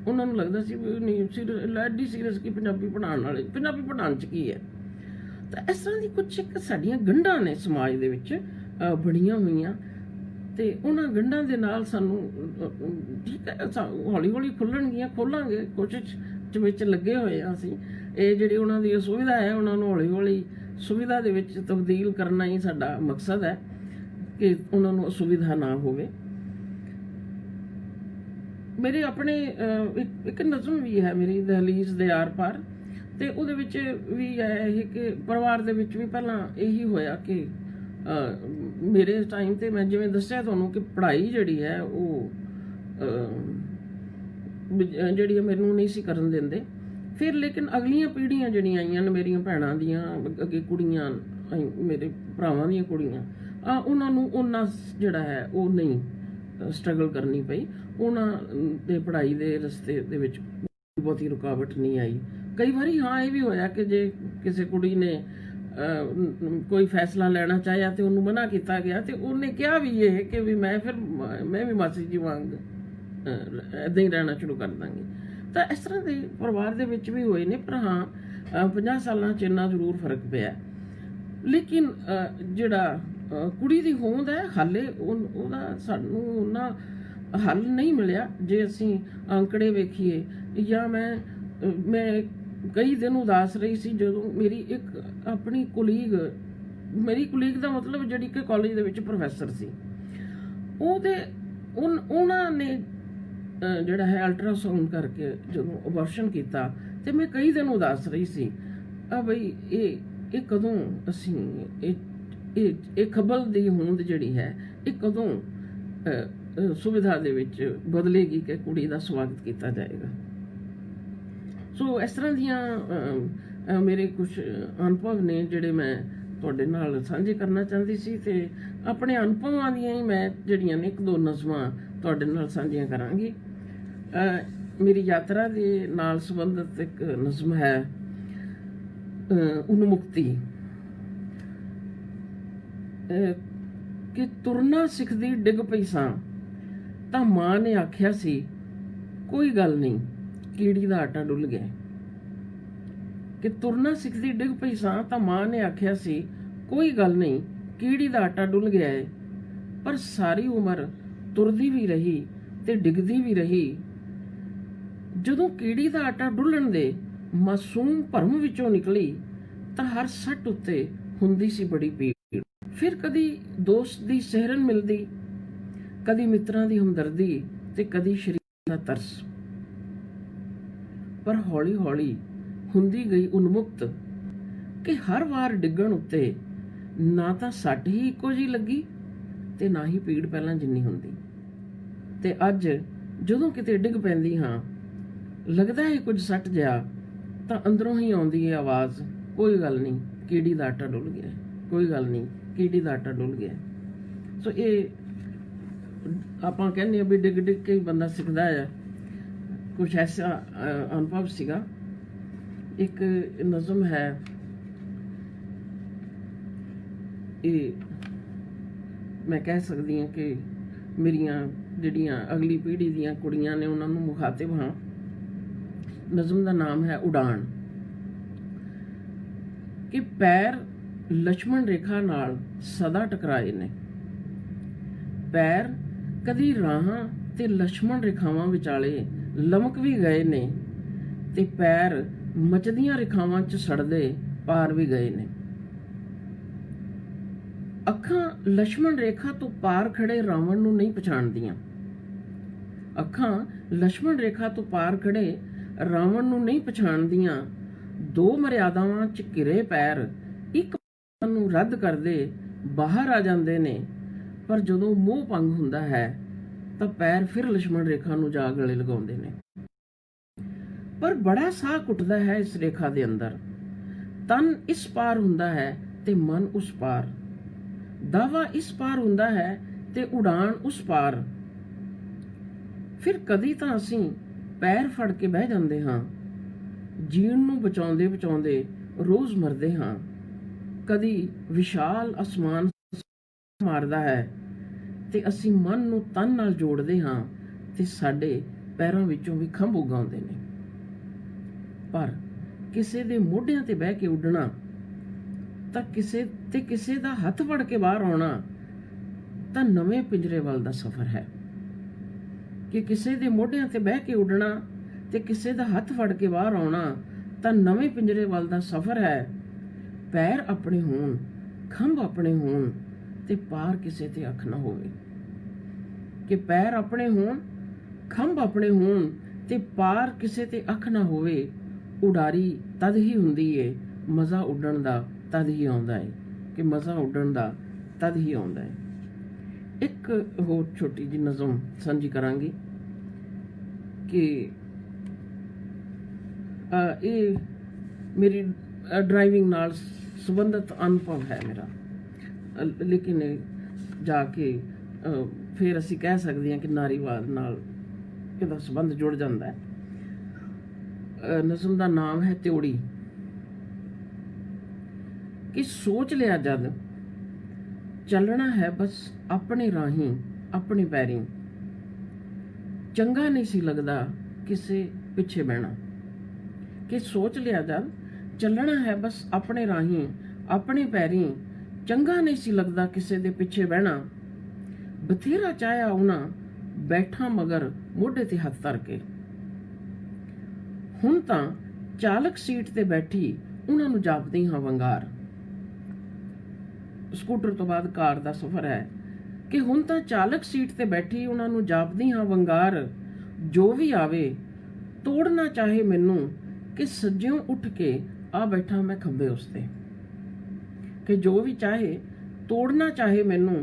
ਉਹਨਾਂ ਨੂੰ ਲੱਗਦਾ ਸੀ ਵੀ ਨਹੀਂ ਐਡੀ ਸੀਰੀਅਸ ਕੀ ਪੰਜਾਬੀ ਪੜ੍ਹਾਉਣ ਵਾਲੇ, ਪੰਜਾਬੀ ਪੜ੍ਹਾਉਣ 'ਚ ਕੀ ਹੈ। ਤਾਂ ਇਸ ਤਰ੍ਹਾਂ ਦੀ ਕੁਛ ਇੱਕ ਸਾਡੀਆਂ ਗੰਢਾਂ ਨੇ ਸਮਾਜ ਦੇ ਵਿੱਚ ਬਣੀਆਂ ਹੋਈਆਂ, ਤੇ ਉਹਨਾਂ ਗੰਢਾਂ ਦੇ ਨਾਲ ਸਾਨੂੰ ਠੀਕ ਹੈ ਹੌਲੀ ਹੌਲੀ ਖੁੱਲਣਗੀਆਂ, ਖੋਲਾਂਗੇ, ਕੋਸ਼ਿਸ਼ ਵਿੱਚ ਲੱਗੇ ਹੋਏ ਹਾਂ ਅਸੀਂ। ਇਹ ਜਿਹੜੀ ਉਹਨਾਂ ਦੀ ਸੁਵਿਧਾ ਹੈ ਉਹਨਾਂ ਨੂੰ ਹੌਲੀ ਹੌਲੀ ਸੁਵਿਧਾ ਦੇ ਵਿੱਚ ਤਬਦੀਲ ਕਰਨਾ ਹੀ ਸਾਡਾ ਮਕਸਦ ਹੈ ਕਿ ਉਹਨਾਂ ਨੂੰ ਅਸੁਵਿਧਾ ਨਾ ਹੋਵੇ। ਮੇਰੇ ਆਪਣੇ ਇੱਕ ਨਜ਼ਮ ਵੀ ਹੈ ਮੇਰੀ, ਦਹਲੀਜ਼ ਦੇ ਆਰ ਪਾਰ, ਤੇ ਉਹਦੇ ਵਿੱਚ ਵੀ ਇਹ ਕਿ ਪਰਿਵਾਰ ਦੇ ਵਿੱਚ ਵੀ ਪਹਿਲਾਂ ਇਹੀ ਹੋਇਆ ਕਿ ਮੇਰੇ ਟਾਈਮ ਤੇ ਮੈਂ ਜਿਵੇਂ ਦੱਸਿਆ ਤੁਹਾਨੂੰ ਕਿ ਪੜ੍ਹਾਈ ਜਿਹੜੀ ਹੈ ਉਹ ਜਿਹੜੀ ਮੈਨੂੰ ਨਹੀਂ ਸੀ ਕਰਨ ਦਿੰਦੇ। ਫਿਰ ਲੇਕਿਨ ਅਗਲੀਆਂ ਪੀੜ੍ਹੀਆਂ ਜਿਹੜੀਆਂ ਆਈਆਂ ਨੇ ਮੇਰੀਆਂ ਭੈਣਾਂ ਦੀਆਂ, ਅੱਗੇ ਕੁੜੀਆਂ, ਮੇਰੇ ਭਰਾਵਾਂ ਦੀਆਂ ਕੁੜੀਆਂ, ਉਹਨਾਂ ਨੂੰ ਉਹਨਾਂ ਜਿਹੜਾ ਹੈ ਉਹ ਨਹੀਂ ਸਟਰਗਲ ਕਰਨੀ ਪਈ। ਉਹਨਾਂ ਦੇ ਪੜ੍ਹਾਈ ਦੇ ਰਸਤੇ ਦੇ ਵਿੱਚ ਬਹੁਤੀ ਰੁਕਾਵਟ ਨਹੀਂ ਆਈ। ਕਈ ਵਾਰੀ ਹਾਂ ਇਹ ਵੀ ਹੋਇਆ ਕਿ ਜੇ ਕਿਸੇ ਕੁੜੀ ਨੇ ਕੋਈ ਫੈਸਲਾ ਲੈਣਾ ਚਾਹਿਆ ਤੇ ਉਹਨੂੰ ਮਨਾ ਕੀਤਾ ਗਿਆ, ਤੇ ਉਹਨੇ ਕਿਹਾ ਵੀ ਇਹ ਕਿ ਵੀ ਮੈਂ ਵੀ ਮਾਸੀ ਜੀ ਵਾਂਗ ਇੱਦਾਂ ਹੀ ਰਹਿਣਾ ਸ਼ੁਰੂ ਕਰ ਦਾਂਗੀ। ਤਾਂ ਇਸ ਤਰ੍ਹਾਂ ਦੇ ਪਰਿਵਾਰ ਦੇ ਵਿੱਚ ਵੀ ਹੋਏ ਨੇ, ਪਰ ਹਾਂ 50 ਸਾਲਾਂ 'ਚ ਇੰਨਾ ਜ਼ਰੂਰ ਫਰਕ ਪਿਆ। ਲੇਕਿਨ ਜਿਹੜਾ ਕੁੜੀ ਦੀ ਹੋਂਦ ਹੈ, ਹਾਲੇ ਉਹਦਾ ਸਾਨੂੰ ਉਹਨਾਂ ਹੱਲ ਨਹੀਂ ਮਿਲਿਆ। ਜੇ ਅਸੀਂ ਅੰਕੜੇ ਵੇਖੀਏ, ਜਾਂ ਮੈਂ ਕਈ ਦਿਨ ਉਦਾਸ ਰਹੀ ਸੀ ਜਦੋਂ ਮੇਰੀ ਇੱਕ ਆਪਣੀ ਮੇਰੀ ਕੁਲੀਗ ਦਾ ਮਤਲਬ ਜਿਹੜੀ ਕਿ ਕਾਲਜ ਦੇ ਵਿੱਚ ਪ੍ਰੋਫੈਸਰ ਸੀ, ਉਹਨਾਂ ਨੇ ਜਿਹੜਾ ਹੈ ਅਲਟਰਾਸਾਊਂਡ ਕਰਕੇ ਜਦੋਂ ਅਬੋਰਸ਼ਨ ਕੀਤਾ, ਤੇ ਮੈਂ ਕਈ ਦਿਨ ਉਦਾਸ ਰਹੀ ਸੀ ਬਈ ਇਹ ਕਦੋਂ ਅਸੀਂ ਇਹ ਖਬਲ ਦੀ ਹੋਂਦ ਜਿਹੜੀ ਹੈ ਇਹ ਕਦੋਂ ਸੁਵਿਧਾ ਦੇ ਵਿੱਚ ਬਦਲੇਗੀ ਕਿ ਕੁੜੀ ਦਾ ਸਵਾਗਤ ਕੀਤਾ ਜਾਏਗਾ। ਸੋ ਇਸ ਤਰ੍ਹਾਂ ਦੀਆਂ ਮੇਰੇ ਕੁਝ ਅਨੁਭਵ ਨੇ ਜਿਹੜੇ ਮੈਂ ਤੁਹਾਡੇ ਨਾਲ ਸਾਂਝੇ ਕਰਨਾ ਚਾਹੁੰਦੀ ਸੀ, ਤੇ ਆਪਣੇ ਅਨੁਭਵਾਂ ਦੀਆਂ ਹੀ ਮੈਂ ਜਿਹੜੀਆਂ ਨੇ ਇੱਕ ਦੋ ਨਜ਼ਮਾਂ ਤੁਹਾਡੇ ਨਾਲ ਸਾਂਝੀਆਂ ਕਰਾਂਗੀ। ਮੇਰੀ ਯਾਤਰਾ ਦੇ ਨਾਲ ਸੰਬੰਧਿਤ ਇੱਕ ਨਜ਼ਮ ਹੈ ਉਨਮੁਕਤੀ। ਕਿ ਤੁਰਨਾ ਸਿੱਖਦੀ ਡਿੱਗ ਪਈ ਸਾਂ, ਤਾਂ ਮਾਂ ਨੇ ਆਖਿਆ ਸੀ ਕੋਈ ਗੱਲ ਨਹੀਂ, ਕੀੜੀ ਦਾ ਆਟਾ ਡੁੱਲ ਗਿਆ। ਕਿ ਤੁਰਨਾ ਸਿੱਖਦੀ ਡਿੱਗ ਪਈ ਸਾਂ, ਤਾਂ ਮਾਂ ਨੇ ਆਖਿਆ ਸੀ ਕੋਈ ਗੱਲ ਨਹੀਂ, ਕੀੜੀ ਦਾ ਆਟਾ ਡੁੱਲ ਗਿਆ ਏ। ਪਰ ਸਾਰੀ ਉਮਰ ਤੁਰਦੀ ਵੀ ਰਹੀ ਤੇ ਡਿੱਗਦੀ ਵੀ ਰਹੀ। ਜਦੋਂ ਕੀੜੀ ਦਾ ਆਟਾ ਡੁੱਲਣ ਦੇ ਮਾਸੂਮ ਭਰਮ ਵਿੱਚੋਂ ਨਿਕਲੀ, ਤਾਂ ਹਰ ਸੱਟ ਉੱਤੇ ਹੁੰਦੀ ਸੀ ਬੜੀ ਪੀੜ। ਫਿਰ ਕਦੀ ਦੋਸਤ ਦੀ ਸਹਿਰਨ ਮਿਲਦੀ, ਕਦੀ ਮਿੱਤਰਾਂ ਦੀ ਹਮਦਰਦੀ, ਤੇ ਕਦੀ ਸ਼ਰੀਰ ਦਾ ਤਰਸ। ਪਰ ਹੌਲੀ ਹੌਲੀ ਹੁੰਦੀ ਗਈ ਉਨਮੁਕਤ ਕਿ ਹਰ ਵਾਰ ਡਿੱਗਣ ਉੱਤੇ ਨਾ ਤਾਂ ਸੱਟ ਹੀ ਇੱਕੋ ਜਿਹੀ ਲੱਗੀ ਤੇ ਨਾ ਹੀ ਪੀੜ ਪਹਿਲਾਂ ਜਿੰਨੀ ਹੁੰਦੀ। ਤੇ ਅੱਜ ਜਦੋਂ ਕਿਤੇ ਡਿੱਗ ਪੈਂਦੀ ਹਾਂ, ਲੱਗਦਾ ਹੈ ਕੁਝ ਸੱਟ ਜਿਹਾ, ਤਾਂ ਅੰਦਰੋਂ ਹੀ ਆਉਂਦੀ ਹੈ ਆਵਾਜ਼ ਕੋਈ ਗੱਲ ਨਹੀਂ, ਕੀੜੀ ਦਾ ਆਟਾ ਡੁੱਲ ਗਿਆ, ਕੋਈ ਗੱਲ ਨਹੀਂ, ਕੀੜੀ ਦਾ ਆਟਾ ਡੁੱਲ ਗਿਆ। ਸੋ ਇਹ ਆਪਾਂ ਕਹਿੰਦੇ ਆ ਵੀ ਡਿੱਗ ਡਿੱਗ ਕੇ ਬੰਦਾ ਸਿੱਖਦਾ ਹੈ। ਕੁਛ ਐਸਾ ਅਨੁਭਵ ਸੀਗਾ। ਇੱਕ ਨਜ਼ਮ ਹੈ, ਇਹ ਮੈਂ ਕਹਿ ਸਕਦੀ ਹਾਂ ਕਿ ਮੇਰੀਆਂ ਜਿਹੜੀਆਂ ਅਗਲੀ ਪੀੜ੍ਹੀ ਦੀਆਂ ਕੁੜੀਆਂ ਨੇ ਉਹਨਾਂ ਨੂੰ ਮੁਖਾਤਿਬ ਹਾਂ। ਨਜ਼ਮ ਦਾ ਨਾਮ ਹੈ ਉਡਾਨ। ਕਿ ਪੈਰ ਲక్ష్మణ ਰੇਖਾ ਨਾਲ ਸਦਾ ਟਕਰਾਏ ਨੇ। ਪੈਰ ਕਦੀ ਰਾਹਾਂ ਤੇ ਲక్ష్మణ ਰੇਖਾਵਾਂ ਵਿਚਾਲੇ ਲਮਕ ਵੀ ਗਏ ਨੇ ਤੇ ਪੈਰ ਮਚਦੀਆਂ ਰੇਖਾਵਾਂ 'ਚ ਸੜਦੇ ਪਾਰ ਵੀ ਗਏ ਨੇ। ਅੱਖਾਂ ਲక్ష్మణ ਰੇਖਾ ਤੋਂ ਪਾਰ ਖੜੇ ਰਾਵਣ ਨੂੰ ਨਹੀਂ ਪਛਾਣਦੀਆਂ। ਅੱਖਾਂ ਲక్ష్మణ ਰੇਖਾ ਤੋਂ ਪਾਰ ਖੜੇ ਰਾਵਣ ਨੂੰ ਨਹੀਂ ਪਛਾਣਦੀਆਂ। ਦੋ ਮਰਿਆਦਾਵਾਂ 'ਚ ਘਿਰੇ ਪੈਰ ਇੱਕ ਨੂੰ ਰੱਦ ਕਰਦੇ ਬਾਹਰ ਆ ਜਾਂਦੇ ਨੇ, ਪਰ ਜਦੋਂ ਮੋਹ ਭੰਗ ਹੁੰਦਾ ਹੈ ਤਾਂ ਪੈਰ ਫਿਰ ਲక్ష్మణ ਰੇਖਾ ਨੂੰ ਜਾ ਗਲੇ ਲਗਾਉਂਦੇ ਨੇ। ਪਰ ਬੜਾ ਸਾਹ ਘੁੱਟਦਾ ਹੈ ਇਸ ਰੇਖਾ ਦੇ ਅੰਦਰ। ਤਨ ਇਸ ਪਾਰ ਹੁੰਦਾ ਹੈ ਤੇ ਮਨ ਉਸ ਪਾਰ, ਦਾਵਾ ਇਸ ਪਾਰ ਹੁੰਦਾ ਹੈ ਤੇ ਉਡਾਨ ਉਸ ਪਾਰ। ਫਿਰ ਕਦੀ ਤਾਂ ਅਸੀਂ ਪੈਰ ਫੜ ਕੇ ਬਹਿ ਜਾਂਦੇ ਹਾਂ, ਜੀਣ ਨੂੰ ਬਚਾਉਂਦੇ ਬਚਾਉਂਦੇ ਰੋਜ਼ ਮਰਦੇ ਹਾਂ। ਕਦੀ ਵਿਸ਼ਾਲ ਅਸਮਾਨ ਮਾਰਦਾ ਹੈ ਤੇ ਅਸੀਂ ਮਨ ਨੂੰ ਤਨ ਨਾਲ ਜੋੜਦੇ ਹਾਂ ਤੇ ਸਾਡੇ ਪੈਰਾਂ ਵਿੱਚੋਂ ਵੀ ਖੰਭ ਉਗਾਉਂਦੇ ਨੇ। ਪਰ ਕਿਸੇ ਦੇ ਮੋਢਿਆਂ ਤੇ ਬਹਿ ਕੇ ਉੱਡਣਾ ਤਾਂ ਕਿਸੇ ਦਾ ਹੱਥ ਫੜ ਕੇ ਬਾਹਰ ਆਉਣਾ ਤਾਂ ਨਵੇਂ ਪਿੰਜਰੇ ਵੱਲ ਦਾ ਸਫ਼ਰ ਹੈ। ਕਿ ਕਿਸੇ ਦੇ ਮੋਢਿਆਂ ਤੇ ਬਹਿ ਕੇ ਉੱਡਣਾ ਤੇ ਕਿਸੇ ਦਾ ਹੱਥ ਫੜ ਕੇ ਬਾਹਰ ਆਉਣਾ ਤਾਂ ਨਵੇਂ ਪਿੰਜਰੇ ਵੱਲ ਦਾ ਸਫ਼ਰ ਹੈ। ਪੈਰ ਆਪਣੇ ਹੋਣ, ਖੰਭ ਆਪਣੇ ਹੋਣ ਤੇ ਪਾਰ ਕਿਸੇ ਤੇ ਅੱਖ ਨਾ ਹੋਵੇ। ਕਿ ਪੈਰ ਆਪਣੇ ਹੋਣ, ਖੰਭ ਆਪਣੇ ਹੋਣ ਤੇ ਪਾਰ ਕਿਸੇ ਤੇ ਅੱਖ ਨਾ ਹੋਵੇ। ਉਡਾਰੀ ਤਦ ਹੀ ਹੁੰਦੀ ਏ, ਮਜ਼ਾ ਉੱਡਣ ਦਾ ਤਦ ਹੀ ਆਉਂਦਾ ਏ। ਕਿ ਮਜ਼ਾ ਉੱਡਣ ਦਾ ਤਦ ਹੀ ਆਉਂਦਾ ਏ। ਇੱਕ ਹੋਰ ਛੋਟੀ ਜਿਹੀ ਨਜ਼ਮ ਸਾਂਝੀ ਕਰਾਂਗੀ ਕਿ ਇਹ ਮੇਰੀ ਡਰਾਈਵਿੰਗ ਨਾਲ ਸੰਬੰਧਿਤ ਅਨੁਭਵ ਹੈ ਮੇਰਾ, ਲੇਕਿਨ ਜਾ ਕੇ ਫਿਰ ਅਸੀਂ ਕਹਿ ਸਕਦੇ ਹਾਂ ਕਿ ਨਾਰੀਵਾਦ ਨਾਲ ਇਹਦਾ ਸੰਬੰਧ ਜੁੜ ਜਾਂਦਾ ਹੈ। ਨਜ਼ਮ ਦਾ ਨਾਮ ਹੈ ਤਿਉੜੀ। ਕਿ ਸੋਚ ਲਿਆ ਜਦ ਚੱਲਣਾ ਹੈ ਬਸ ਆਪਣੇ ਰਾਹੀਂ ਆਪਣੇ ਪੈਰੀਂ, ਚੰਗਾ ਨਹੀਂ ਸੀ ਲੱਗਦਾ ਕਿਸੇ ਪਿੱਛੇ ਬਹਿਣਾ। ਕਿ ਸੋਚ ਲਿਆ ਜਦ ਚੱਲਣਾ ਹੈ ਬਸ ਆਪਣੇ ਰਾਹੀਂ ਆਪਣੇ ਪੈਰੀਂ, ਚੰਗਾ ਨਹੀਂ ਸੀ ਲੱਗਦਾ ਕਿਸੇ ਦੇ ਪਿੱਛੇ ਬਹਿਣਾ। ਬਥੇਰਾ ਚਾਹਿਆ ਉਹਨਾਂ ਬੈਠਾ ਮਗਰ ਮੋਢੇ ਤੇ ਹੱਥ ਧਰ ਕੇ, ਹੁਣ ਤਾਂ ਚਾਲਕ ਸੀਟ ਤੇ ਬੈਠੀ ਉਹਨਾਂ ਨੂੰ ਜਾਪਦੀ ਹਾਂ ਵੰਗਾਰ। ਸਕੂਟਰ ਤੋਂ ਬਾਅਦ ਕਾਰ ਦਾ ਸਫ਼ਰ ਹੈ ਕਿ ਹੁਣ ਤਾਂ ਚਾਲਕ ਸੀਟ ਤੇ ਬੈਠੀ ਉਹਨਾਂ ਨੂੰ ਜਾਪਦੀ ਹਾਂ ਵੰਗਾਰ। ਜੋ ਵੀ ਆਵੇ ਤੋੜਨਾ ਚਾਹੇ ਮੈਨੂੰ, ਕਿ ਸੱਜਿਓਂ ਉੱਠ ਕੇ ਆ ਬੈਠਾ ਮੈਂ ਖੱਬੇ ਉਸ ਤੇ। ਕਿ ਜੋ ਵੀ ਚਾਹੇ ਤੋੜਨਾ ਚਾਹੇ ਮੈਨੂੰ,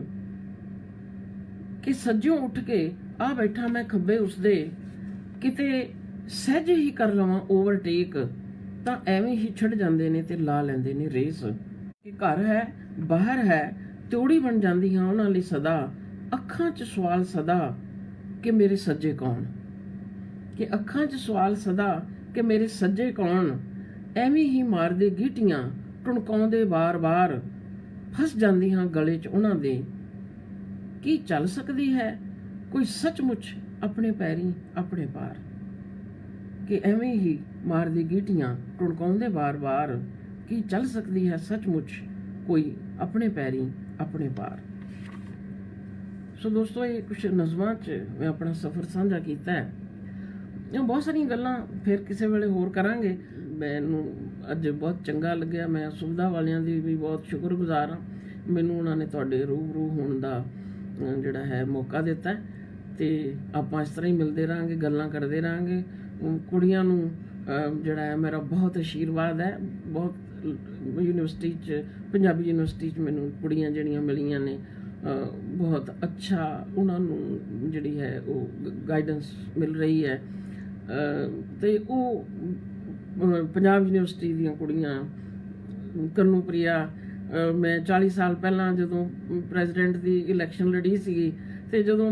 ਕਿ ਸੱਜਿਓਂ ਉੱਠ ਕੇ ਆ ਬੈਠਾ ਮੈਂ ਖੱਬੇ ਉਸ ਦੇ। ਕਿਤੇ ਸਹਿਜ ਹੀ ਕਰ ਲਵਾਂ ਓਵਰਟੇਕ ਤਾਂ ਐਵੇਂ ਹੀ ਛੱਡ ਜਾਂਦੇ ਨੇ ਤੇ ਲਾ ਲੈਂਦੇ ਨੇ ਰੇਸ। ਕਿ ਘਰ ਹੈ ਬਾਹਰ ਹੈ ਤਿਉੜੀ ਬਣ ਜਾਂਦੀ ਹਾਂ ਉਹਨਾਂ ਲਈ ਸਦਾ। ਅੱਖਾਂ 'ਚ ਸਵਾਲ ਸਦਾ ਕਿ ਮੇਰੇ ਸੱਜੇ ਕੌਣ। ਕਿ ਅੱਖਾਂ 'ਚ ਸਵਾਲ ਸਦਾ ਕਿ ਮੇਰੇ ਸੱਜੇ ਕੌਣ। ਐਵੇਂ ਹੀ ਮਾਰਦੇ ਗੀਟੀਆਂ ਟੁਣਕਾਉਂਦੇ ਬਾਰ-ਬਾਰ, ਫਸ ਜਾਂਦੀ ਹਾਂ ਗਲੇ 'ਚ ਉਹਨਾਂ ਦੇ। ਕੀ ਚੱਲ ਸਕਦੀ ਹੈ ਕੋਈ ਸੱਚਮੁੱਚ ਆਪਣੇ ਪੈਰੀਂ ਆਪਣੇ ਪਾਰ। ਕਿ ਐਵੇਂ ਹੀ ਮਾਰਦੀ ਗੀਟੀਆਂ ਟੁਣਕਾਉਂਦੇ ਬਾਰ-ਬਾਰ, ਕੀ ਚੱਲ ਸਕਦੀ ਹੈ ਸੱਚਮੁੱਚ ਕੋਈ ਆਪਣੇ ਪੈਰੀਂ ਆਪਣੇ ਪਾਰ। ਸੋ ਦੋਸਤੋ, ਇਹ ਕੁਛ ਨਜ਼ਮਾਂ 'ਚ ਮੈਂ ਆਪਣਾ ਸਫ਼ਰ ਸਾਂਝਾ ਕੀਤਾ ਹੈ। ਬਹੁਤ ਸਾਰੀਆਂ ਗੱਲਾਂ ਫਿਰ ਕਿਸੇ ਵੇਲੇ ਹੋਰ ਕਰਾਂਗੇ। ਮੈਨੂੰ ਅੱਜ ਬਹੁਤ ਚੰਗਾ ਲੱਗਿਆ। ਮੈਂ ਸੁਵਿਧਾ ਵਾਲਿਆਂ ਦੀ ਵੀ ਬਹੁਤ ਸ਼ੁਕਰਗੁਜ਼ਾਰ ਹਾਂ। ਮੈਨੂੰ ਉਹਨਾਂ ਨੇ ਤੁਹਾਡੇ ਰੂਬਰੂ ਹੋਣ ਦਾ ਜਿਹੜਾ ਹੈ ਮੌਕਾ ਦਿੱਤਾ ਤੇ ਆਪਾਂ ਇਸ ਤਰ੍ਹਾਂ ਹੀ ਮਿਲਦੇ ਰਹਾਂਗੇ, ਗੱਲਾਂ ਕਰਦੇ ਰਹਾਂਗੇ। ਕੁੜੀਆਂ ਨੂੰ ਜਿਹੜਾ ਹੈ ਮੇਰਾ ਬਹੁਤ ਆਸ਼ੀਰਵਾਦ ਹੈ। ਬਹੁਤ ਯੂਨੀਵਰਸਿਟੀ 'ਚ, ਪੰਜਾਬੀ ਯੂਨੀਵਰਸਿਟੀ 'ਚ ਮੈਨੂੰ ਕੁੜੀਆਂ ਜਿਹੜੀਆਂ ਮਿਲੀਆਂ ਨੇ, ਬਹੁਤ ਅੱਛਾ ਉਹਨਾਂ ਨੂੰ ਜਿਹੜੀ ਹੈ ਉਹ ਗਾਈਡੈਂਸ ਮਿਲ ਰਹੀ ਹੈ। ਤੇ ਉਹ ਪੰਜਾਬ ਯੂਨੀਵਰਸਿਟੀ ਦੀਆਂ ਕੁੜੀਆਂ, ਕਨੂਪ੍ਰਿਆ, ਮੈਂ 40 ਸਾਲ ਪਹਿਲਾਂ ਜਦੋਂ ਪ੍ਰੈਜ਼ੀਡੈਂਟ ਦੀ ਇਲੈਕਸ਼ਨ ਲੜੀ ਸੀਗੀ ਤੇ ਜਦੋਂ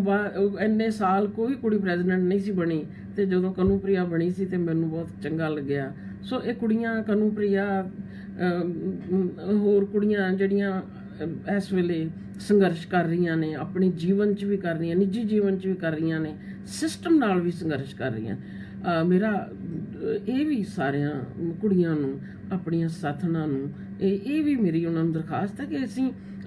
ਇੰਨੇ ਸਾਲ ਕੋਈ ਕੁੜੀ ਪ੍ਰੈਜ਼ੀਡੈਂਟ ਨਹੀਂ ਸੀ ਬਣੀ ਤੇ ਜਦੋਂ ਕਨੂਪ੍ਰਿਆ ਬਣੀ ਸੀ ਤੇ ਮੈਨੂੰ ਬਹੁਤ ਚੰਗਾ ਲੱਗਿਆ। ਸੋ ਇਹ ਕੁੜੀਆਂ, ਕਨੂਪ੍ਰਿਆ, ਹੋਰ ਕੁੜੀਆਂ ਜਿਹੜੀਆਂ ਇਸ ਵੇਲੇ ਸੰਘਰਸ਼ ਕਰ ਰਹੀਆਂ ਨੇ, ਆਪਣੇ ਜੀਵਨ 'ਚ ਵੀ ਕਰ ਰਹੀਆਂ, ਨਿੱਜੀ ਜੀਵਨ 'ਚ ਵੀ ਕਰ ਰਹੀਆਂ ਨੇ, ਸਿਸਟਮ ਨਾਲ ਵੀ ਸੰਘਰਸ਼ ਕਰ ਰਹੀਆਂ। ਮੇਰਾ ਇਹ ਵੀ ਸਾਰਿਆਂ ਕੁੜੀਆਂ ਨੂੰ, ਆਪਣੀਆਂ ਸਾਥਣਾਂ ਨੂੰ, ਇਹ ਵੀ ਮੇਰੀ ਉਹਨਾਂ ਨੂੰ ਦਰਖਾਸਤ ਹੈ ਕਿ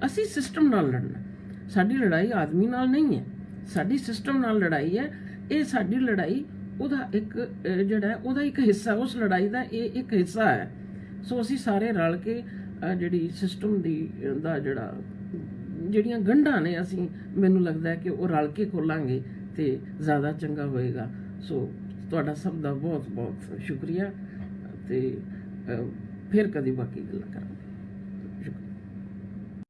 ਅਸੀਂ ਸਿਸਟਮ ਨਾਲ ਲੜਨਾ। ਸਾਡੀ ਲੜਾਈ ਆਦਮੀ ਨਾਲ ਨਹੀਂ ਹੈ, ਸਾਡੀ ਸਿਸਟਮ ਨਾਲ ਲੜਾਈ ਹੈ। ਇਹ ਸਾਡੀ ਲੜਾਈ ਉਹਦਾ ਇੱਕ ਜਿਹੜਾ ਉਹਦਾ ਇੱਕ ਹਿੱਸਾ, ਉਸ ਲੜਾਈ ਦਾ ਇਹ ਇੱਕ ਹਿੱਸਾ ਹੈ। ਸੋ ਅਸੀਂ ਸਾਰੇ ਰਲ ਕੇ ਜਿਹੜੀ ਸਿਸਟਮ ਦਾ ਜਿਹੜੀਆਂ ਗੰਢਾਂ ਨੇ, ਮੈਨੂੰ ਲੱਗਦਾ ਕਿ ਉਹ ਰਲ ਕੇ ਖੋਲਾਂਗੇ ਤੇ ਜ਼ਿਆਦਾ ਚੰਗਾ ਹੋਏਗਾ। ਸੋ ਤੁਹਾਡਾ ਸਭ ਦਾ ਬਹੁਤ ਬਹੁਤ ਸ਼ੁਕਰੀਆ, ਤੇ ਫਿਰ ਕਦੀ ਬਾਕੀ ਗੱਲਾਂ ਕਰਾਂਗੇ।